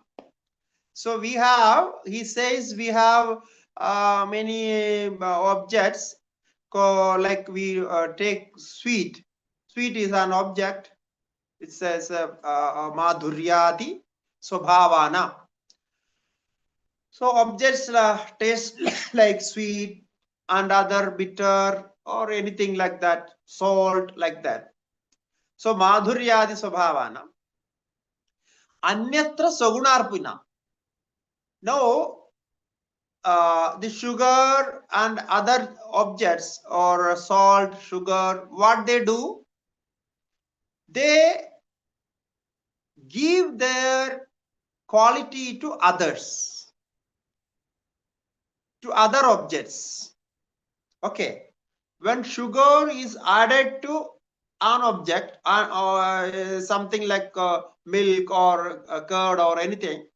So we have, he says we have many objects, like we take sweet. Sweet is an object. It says madhuryadi swabhavana. So objects taste like sweet and other bitter or anything like that, salt like that. So madhuryadi swabhavana. Anyatra sagunarpina. Now the sugar and other objects or salt, sugar, what they do? They give their quality to others, to other objects. Okay. When sugar is added to an object or something like milk or curd or anything,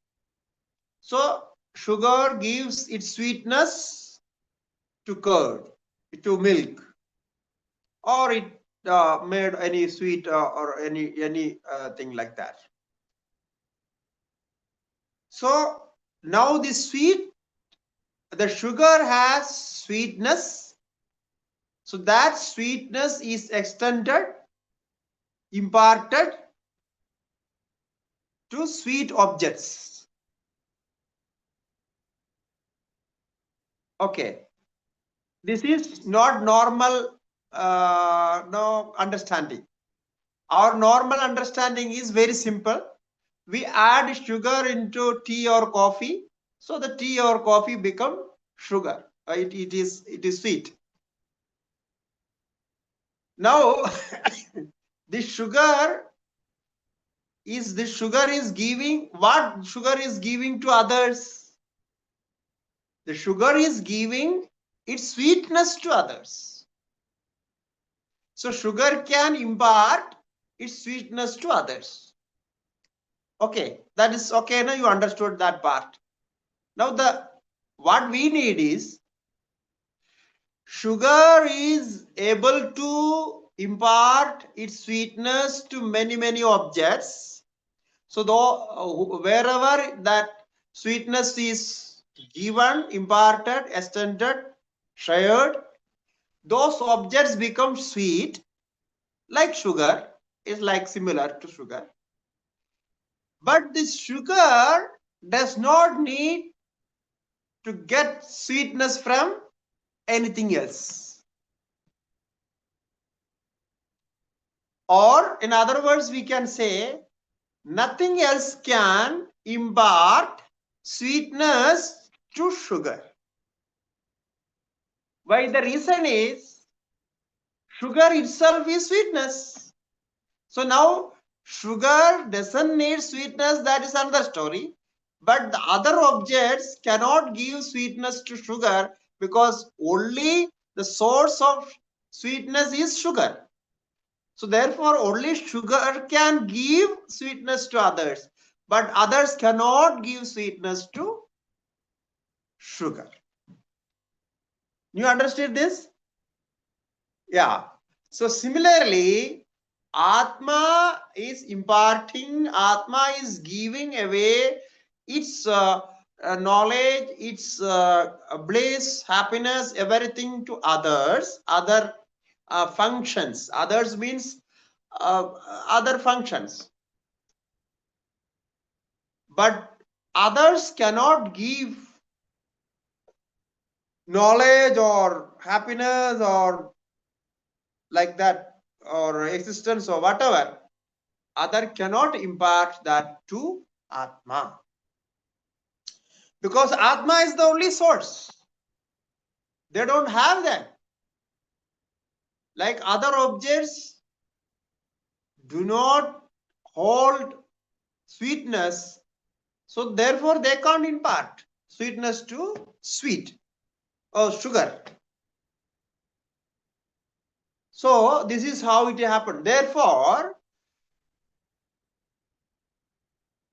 so sugar gives its sweetness to curd, to milk, or it made any sweet or any thing like that. So now the sugar has sweetness. So that sweetness is extended, imparted to sweet objects. Okay. This is not normal no understanding. Our normal understanding is very simple. We add sugar into tea or coffee, so the tea or coffee become sugar. It is sweet. Now the sugar is giving, what sugar is giving to others? The sugar is giving its sweetness to others. So sugar can impart its sweetness to others. Okay, that is okay. Now you understood that part. Now what we need is sugar is able to impart its sweetness to many objects. So though wherever that sweetness is given, imparted, extended, shared, those objects become sweet, like sugar, is like similar to sugar. But this sugar does not need to get sweetness from anything else. Or in other words, we can say nothing else can impart sweetness to sugar. Why? The reason is sugar itself is sweetness. So now sugar doesn't need sweetness, that is another story. But the other objects cannot give sweetness to sugar because only the source of sweetness is sugar. So therefore only sugar can give sweetness to others, but others cannot give sweetness to sugar. You understood this? Yeah. So similarly, Atma is imparting, Atma is giving away its knowledge, its bliss, happiness, everything to others, other functions. Others means other functions. But others cannot give knowledge or happiness or like that, or existence or whatever. Other cannot impart that to Atma. Because Atma is the only source. They don't have that. Like other objects do not hold sweetness, so therefore they can't impart sweetness to sweet or sugar. So this is how it happened. Therefore,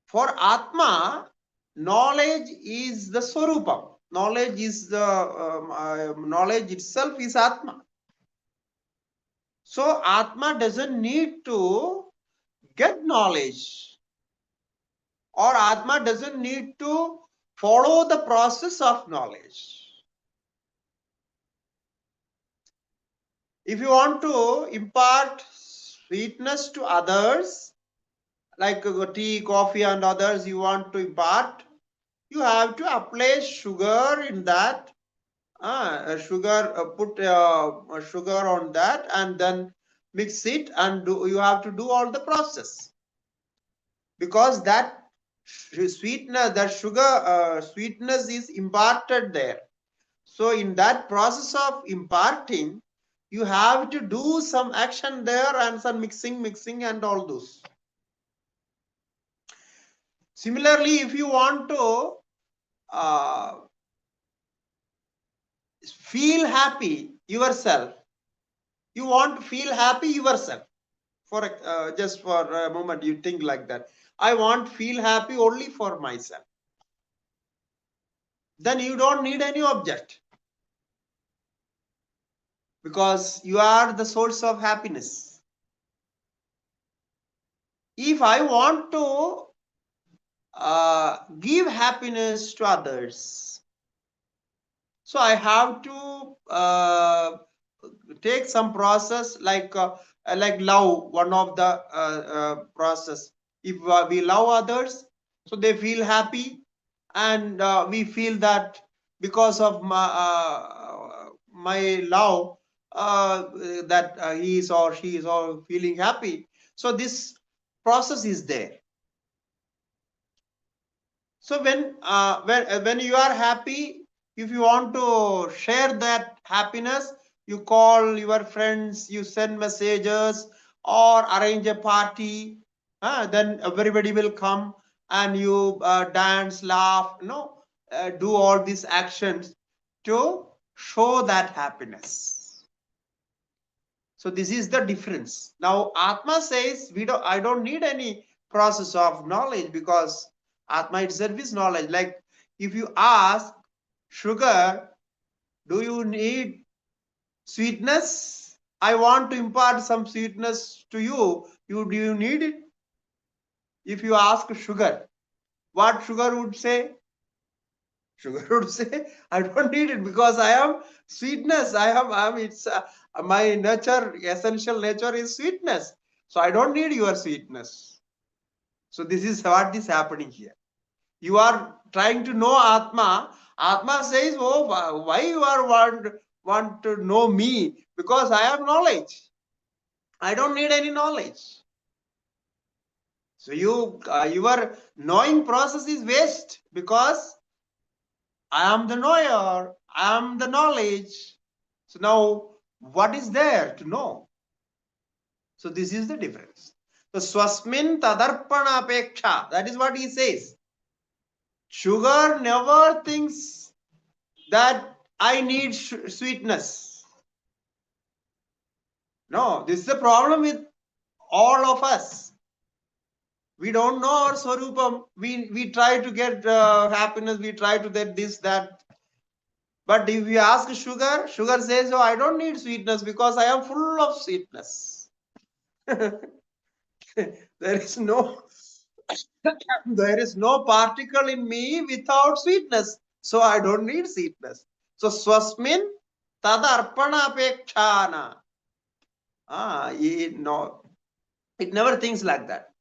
for Atma, knowledge is the Swarupam. Knowledge is the knowledge itself is Atma. So Atma doesn't need to get knowledge, or Atma doesn't need to follow the process of knowledge. If you want to impart sweetness to others, like tea, coffee and others you want to impart, you have to apply sugar in that. Put sugar on that and then mix it, and you have to do all the process. Because that sweetness, that sugar sweetness is imparted there. So in that process of imparting, you have to do some action there and some mixing and all those. Similarly, if you want to feel happy yourself, you want to feel happy yourself, for just for a moment you think like that, I want to feel happy only for myself, then you don't need any object, because you are the source of happiness. If I want to give happiness to others, so I have to take some process, like love, one of the process. If we love others, so they feel happy, and we feel that because of my love, that he is or she is all feeling happy. So this process is there. So when you are happy, if you want to share that happiness, you call your friends, you send messages, or arrange a party. Then everybody will come and you dance, laugh, do all these actions to show that happiness. So this is the difference. Now Atma says, I don't need any process of knowledge, because Atma itself is knowledge. Like if you ask sugar, do you need sweetness? I want to impart some sweetness to you. Do you need it? If you ask sugar, what sugar would say? Sugar would say, I don't need it because I am sweetness. It's my nature, essential nature is sweetness. So I don't need your sweetness. So this is what is happening here. You are trying to know Atma. Atma says, oh, why you are want to know me? Because I have knowledge. I don't need any knowledge. So your knowing process is waste because I am the knower. I am the knowledge. So now what is there to know? So this is the difference. So swasmin tadarpana apeksha. That is what he says. Sugar never thinks that I need sweetness. No, this is the problem with all of us. We don't know our Swarupam. We try to get happiness. We try to get this, that. But if you ask sugar, sugar says, oh, I don't need sweetness because I am full of sweetness. There is no particle in me without sweetness. So I don't need sweetness. So swasmin tadarpana apekshana. It never thinks like that.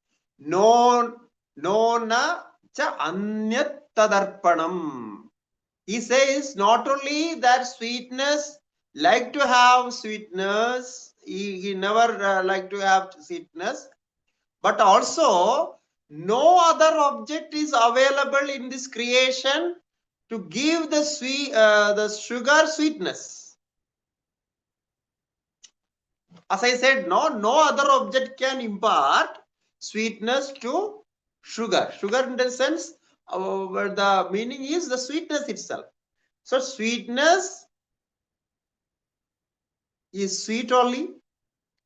No na cha anyat tadarpanam. He says not only that sweetness, like to have sweetness, he never like to have sweetness, but also no other object is available in this creation to give the sugar sweetness. As I said, no other object can impart sweetness to sugar. Sugar in the sense, where the meaning is the sweetness itself. So sweetness is sweet only.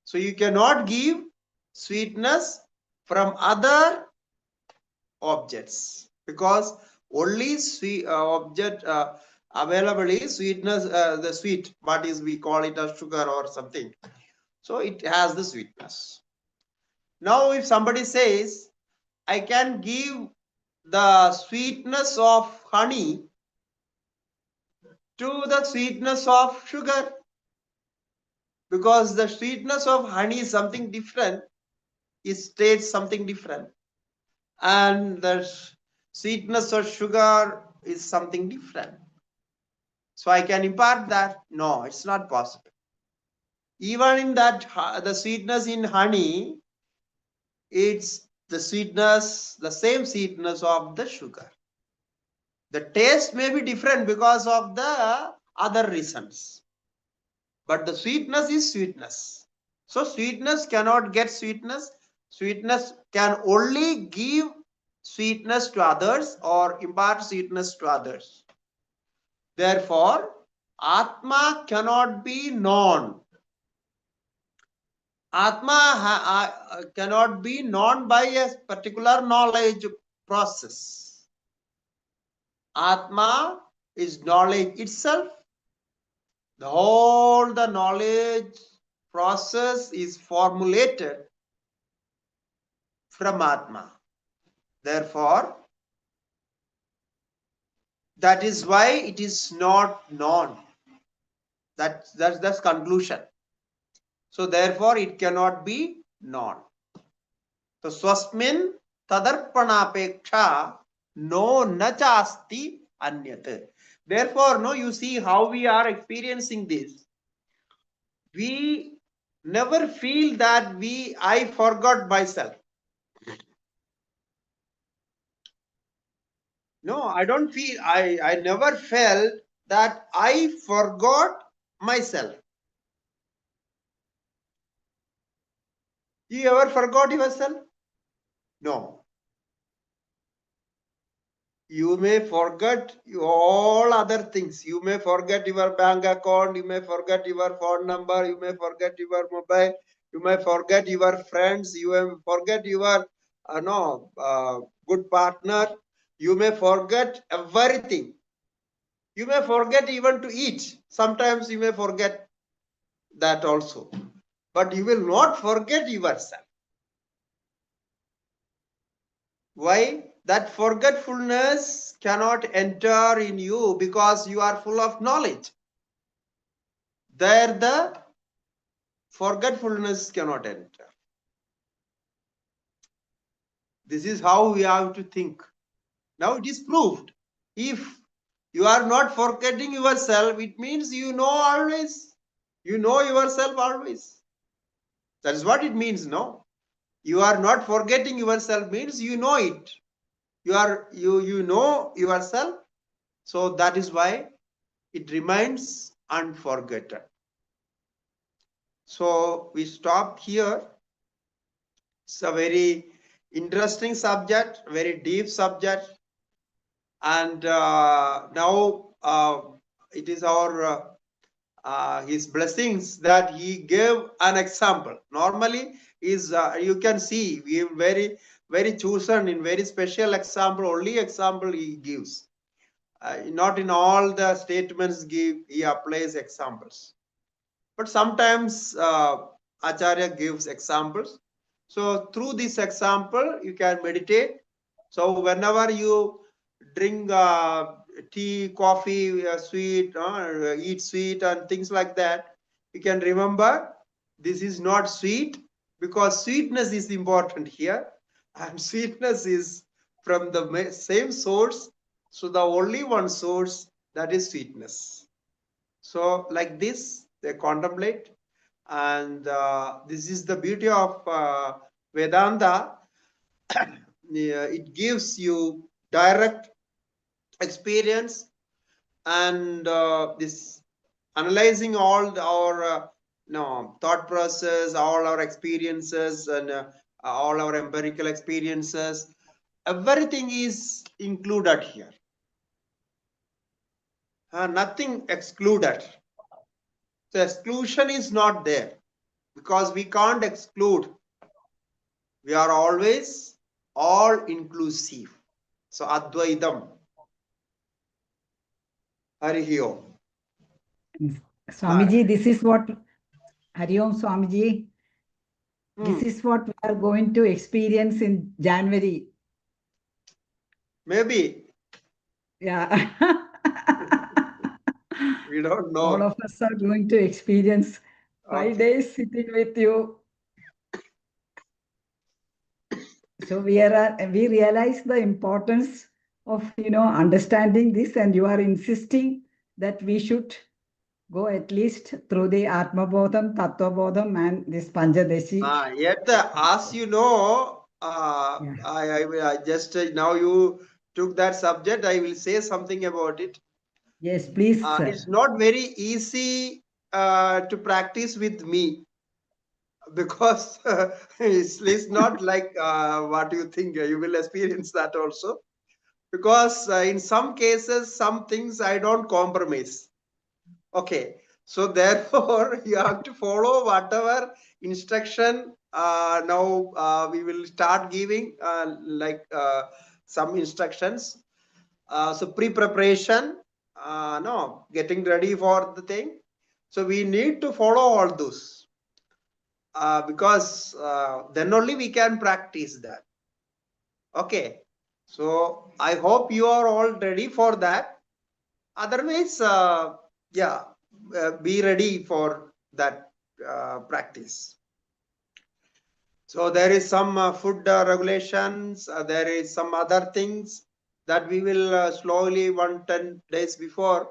So you cannot give sweetness from other objects because only sweet object available is sweetness, the sweet, what is we call it as sugar or something. So it has the sweetness. Now if somebody says, I can give the sweetness of honey to the sweetness of sugar, because the sweetness of honey is something different, it states something different, and the sweetness of sugar is something different. So I can impart that? No, it's not possible. Even in that, the sweetness in honey, it's the sweetness, the same sweetness of the sugar. The taste may be different because of the other reasons, but the sweetness is sweetness. So sweetness cannot get sweetness. Sweetness can only give sweetness to others or impart sweetness to others. Therefore, Atma cannot be known. Atma cannot be known by a particular knowledge process. Atma is knowledge itself. The whole the knowledge process is formulated from Atma. Therefore, that is why it is not known. That's conclusion. So therefore, it cannot be known. So swasmin tadarpanapeksha no nachasti anyat. Therefore, no, you see how we are experiencing this. We never feel that I forgot myself. No, I don't feel, I never felt that I forgot myself. You ever forgot yourself? No. You may forget all other things. You may forget your bank account. You may forget your phone number. You may forget your mobile. You may forget your friends. You may forget your good partner. You may forget everything. You may forget even to eat. Sometimes you may forget that also. But you will not forget yourself. Why? that forgetfulness cannot enter in you because you are full of knowledge. There the forgetfulness cannot enter. This is how we have to think. Now it is proved. If you are not forgetting yourself, it means you know always. You know yourself always. That is what it means, no? You are not forgetting yourself means you know it. You know yourself. So that is why it remains unforgotten. So we stop here. It's a very interesting subject, very deep subject. And now it is our his blessings that he gave an example. Normally is you can see we have very chosen in very special example, only example he gives. Not in all the statements he applies examples, but sometimes Acharya gives examples. So through this example you can meditate. So whenever you drink tea, coffee, sweet, eat sweet and things like that, you can remember this is not sweet, because sweetness is important here, and sweetness is from the same source. So the only one source, that is sweetness. So like this they contemplate, and this is the beauty of Vedanta. It gives you direct experience, and this analyzing all our thought process, all our experiences, and all our empirical experiences, everything is included here. Nothing excluded. So exclusion is not there, because we can't exclude. We are always all inclusive. So Advaitam. Hari Om. Swamiji, this is what, Hari Om Swamiji, this is what we are going to experience in January. Maybe. Yeah. We don't know. All of us are going to experience 5 days sitting with you. So we realize the importance of, understanding this, and you are insisting that we should go at least through the Atma Bodham, Tattva Bodham, and this Pancadashi. Yet, as you know, I just now you took that subject, I will say something about it. Yes, please. It's not very easy to practice with me, because it's not like what you think. You will experience that also, because in some cases, some things I don't compromise. Okay, so therefore you have to follow whatever instruction now we will start giving some instructions. So pre-preparation, getting ready for the thing. So we need to follow all those, because then only we can practice that. Okay, so I hope you are all ready for that. Otherwise, be ready for that practice. So there is some food regulations. There is some other things that we will slowly 10 days before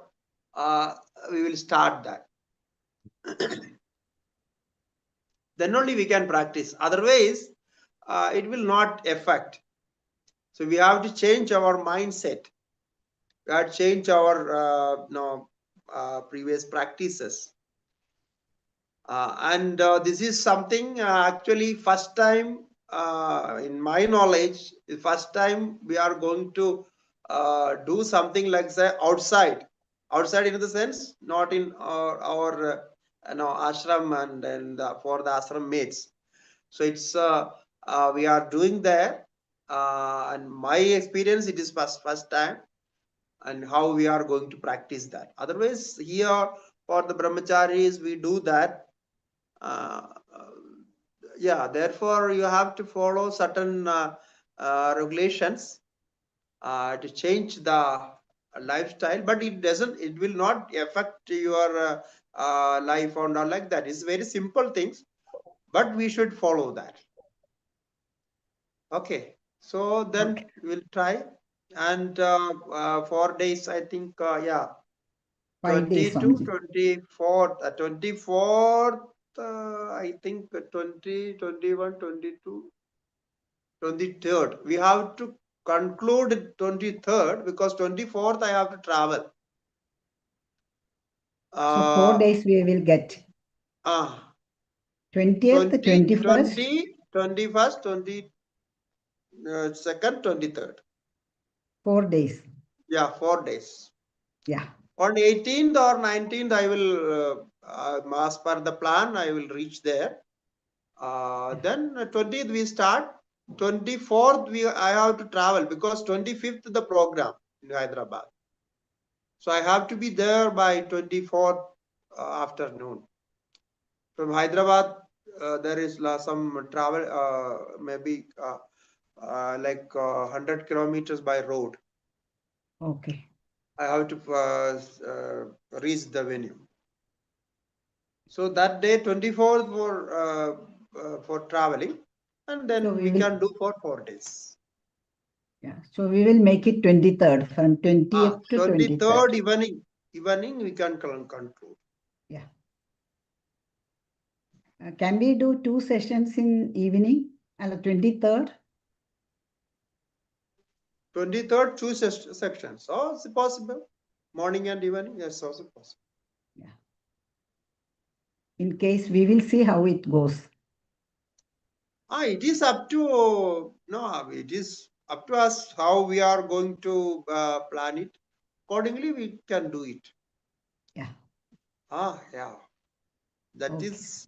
we will start that. Then only we can practice. Otherwise, it will not affect. So we have to change our mindset. We have to change our previous practices. And this is something actually first time in my knowledge, the first time we are going to do something like that outside in the sense, not in our ashram and for the ashram mates. So it's we are doing there, and my experience, it is first time, and how we are going to practice that. Otherwise, here for the brahmacharis we do that. Therefore you have to follow certain regulations. to change the lifestyle, but it will not affect your life or not like that. It's very simple things, but we should follow that. Okay, so then Okay. we'll try. And 4 days, I think, yeah, 5 days, 22, Swamiji. 24th, 24th, I think 20, 21, 22, 23rd. We have to conclude 23rd because 24th I have to travel. So 4 Uh, days we will get. 20th, 20, 21st. 21st, 22nd, 23rd. 4 days. Yeah, 4 days. Yeah. On 18th or 19th, I will, as per the plan, I will reach there. Then 20th we start. 24th I have to travel because 25th the program in Hyderabad. So I have to be there by 24th afternoon. From Hyderabad, there is some travel, maybe like 100 kilometers by road. Okay. I have to reach the venue. So that day, 24th for traveling, and then So we can do for 4 days. Yeah. So we will make it 23rd, from 20th to 23rd 23rd. evening we can conclude. Yeah. Can we do 2 sessions in evening? 23rd? 23rd, 2 sections. Oh, it's possible. Morning and evening, yes, also possible. Yeah. In case we will see how it goes. It is up to, no, it is up to us how we are going to plan it. Accordingly, we can do it. Yeah. Yeah. That Okay. is,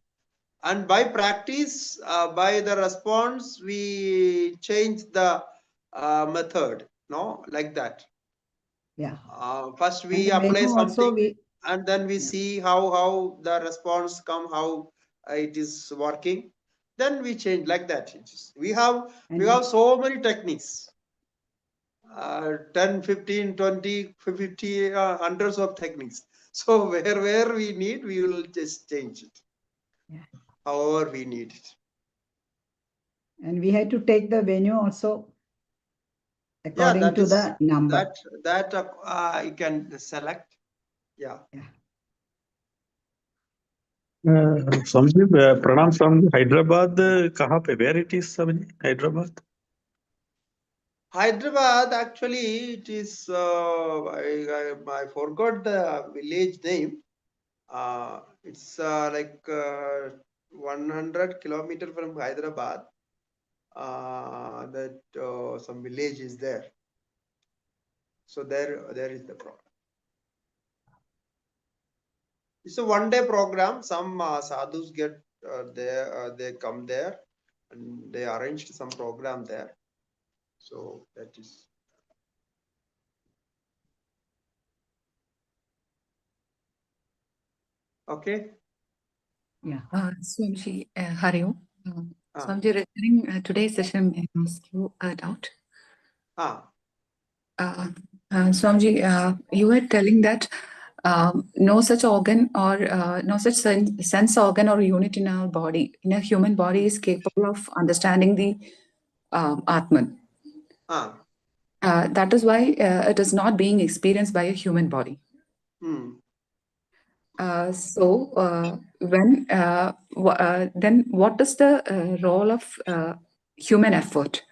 and by practice, by the response, we change the method, no, like that. Yeah. First And we the apply menu also something, and then we Yeah. see how the response come, how it is working. Then we change like that. We have so many techniques. 10, 15, 20, 50, hundreds of techniques. So where we need, we will just change it. Yeah. However we need it. And we had to take the venue also according to the number. That you can select. Yeah. Swamiji, pranam from Hyderabad. Kahan pe? Where it is, Swamiji? Hyderabad? Hyderabad, actually, it is, I forgot the village name. It's like 100 kilometers from Hyderabad. That some village is there. So there is the problem. It's a one-day program. Some sadhus get there, they come there, and they arranged some program there. So that is. Okay. Yeah. Swamiji, Hari Om. Swamiji, regarding today's session, may I ask you a doubt? Swamiji, you were telling that no such organ or no such sense organ or unit in our body, in a human body, is capable of understanding the Atman. That is why it is not being experienced by a human body. Then what is the role of human effort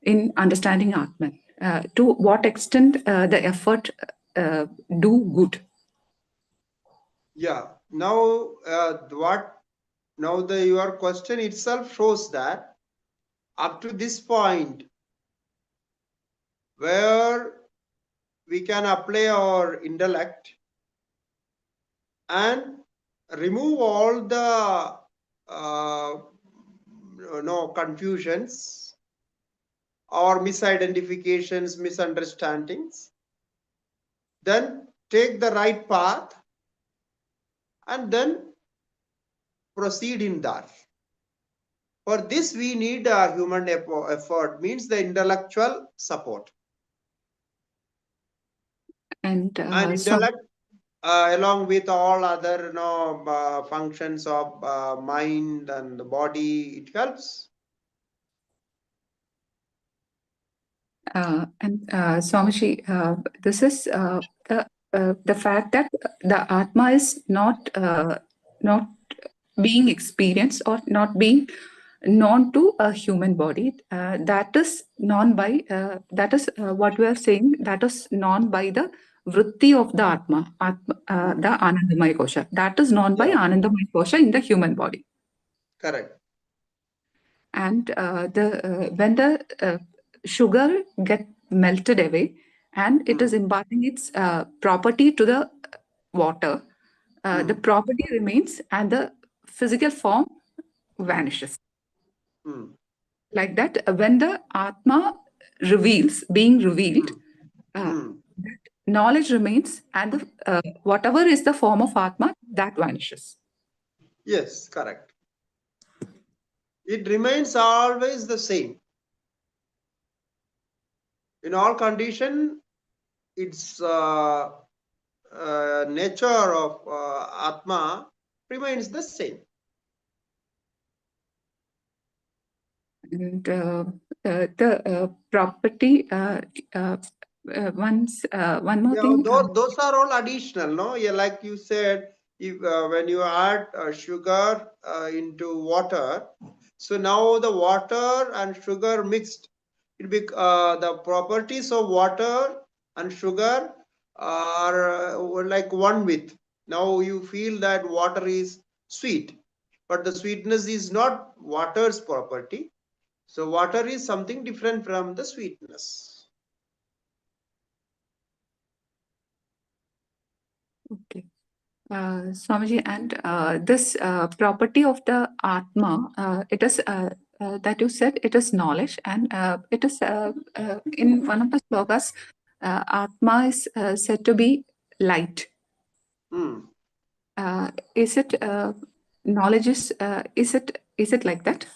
in understanding Atman? To what extent the effort do good? Yeah. Now, your question itself shows that up to this point, where we can apply our intellect and remove all the confusions or misidentifications, misunderstandings, then take the right path and then proceed in that. For this, we need a human effort, means the intellectual support. And intellect, along with all other functions of mind and the body, it helps. And Swamiji, this is the fact that the Atma is not being experienced or not being known to a human body. That is known by that is what we are saying. That is known by the Vritti of the Atma, the Anandamaya Kosha. That is known by Anandamaya Kosha in the human body. Correct. And when the sugar get melted away and it is imparting its property to the water, the property remains and the physical form vanishes. Like that, when the Atma being revealed, that knowledge remains and the, whatever is the form of Atma, that vanishes. Yes, correct. It remains always the same. In all condition, its nature of Atma remains the same. And the property, one more thing. Those are all additional, no? Yeah, like you said, if when you add sugar into water, so now the water and sugar mixed, the properties of water and sugar are like one with. Now you feel that water is sweet, but the sweetness is not water's property. So water is something different from the sweetness. Okay. Swamiji, and this property of the Atma, it is that you said it is knowledge, and it is in one of the slokas, Atma is said to be light. Is it knowledge is it like that?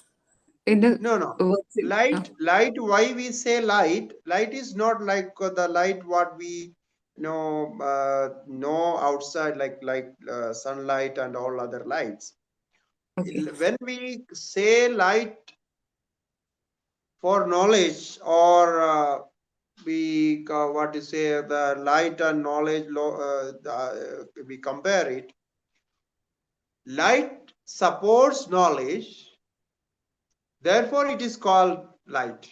In the No. Light. Why we say light? Light is not like the light what we know outside, like sunlight and all other lights. Okay. When we say light for knowledge, or we what to say, the light and knowledge, we compare it. Light supports knowledge. Therefore, it is called light.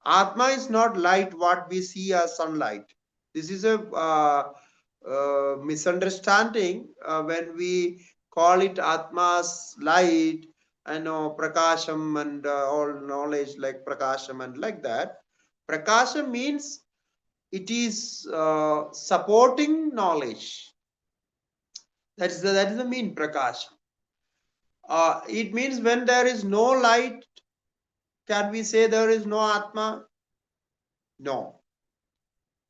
Atma is not light what we see as sunlight. This is a misunderstanding when we call it Atma's light, Prakasham and all knowledge like Prakasham and like that. Prakasham means it is supporting knowledge. That is the mean Prakasham. It means when there is no light, can we say there is no Atma? No.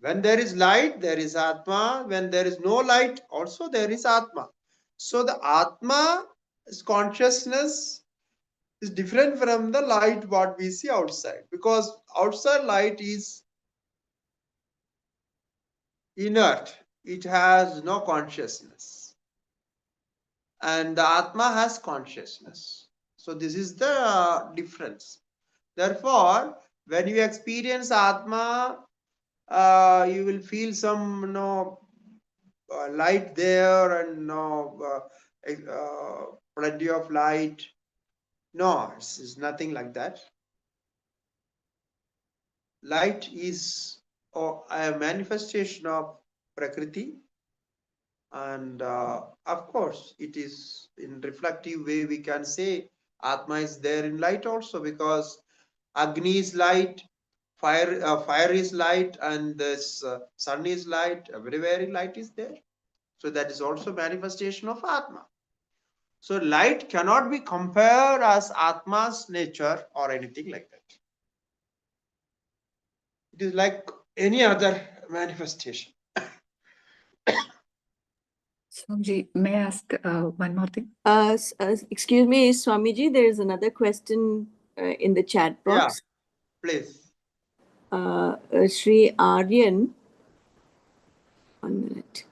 When there is light, there is Atma. When there is no light, also there is Atma. So the Atma's consciousness is different from the light what we see outside, because outside light is inert. It has no consciousness. And the Atma has consciousness. So this is the difference. Therefore, when you experience Atma, you will feel some light there and plenty of light. No, it's nothing like that. Light is a manifestation of Prakriti, and of course it is in reflective way we can say Atma is there in light also, because Agni is light, fire is light, and this sun is light. Everywhere light is there. So that is also manifestation of Atma. So light cannot be compared as Atma's nature or anything like that. It is like any other manifestation. Swamiji, may I ask one more thing? Excuse me, Swamiji, there is another question in the chat box. Yeah, please. Sri Aryan 1 minute.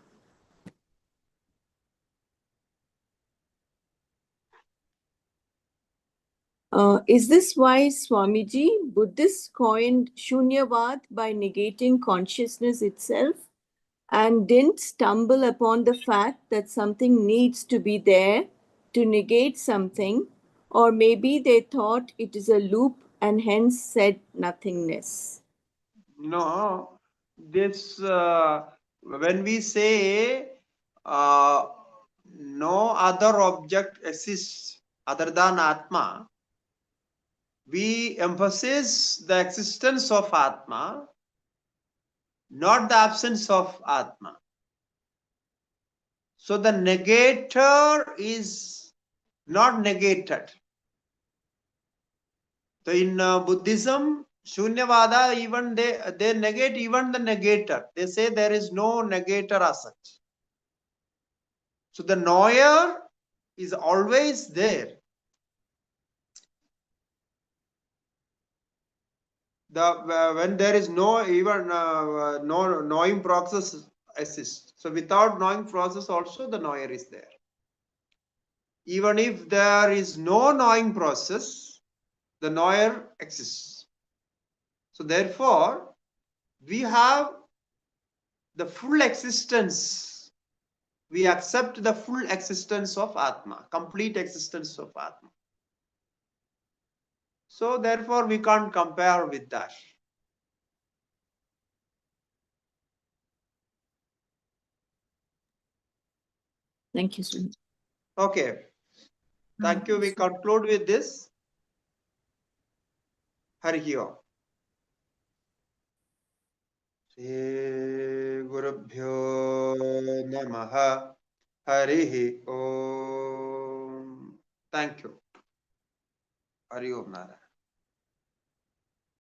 Is this why Swamiji, Buddhists coined Shunyavad by negating consciousness itself and didn't stumble upon the fact that something needs to be there to negate something, or maybe they thought it is a loop and hence said nothingness? No, this when we say no other object exists other than Atma, we emphasize the existence of Atma, not the absence of Atma. So the negator is not negated. So in Buddhism, Shunyavada, even they negate even the negator. They say there is no negator as such. So the knower is always there. When there is no even no knowing process exists. So without knowing process also the knower is there. Even if there is no knowing process, the knower exists. So therefore, we have the full existence. We accept the full existence of Atma, complete existence of Atma. So therefore, we can't compare with that. Thank you, Swami. Okay. Thank you. We conclude with this. Harihi Om. Shri Gurubhyo Namaha. Harihi Om. Thank you. Hari Om Nara.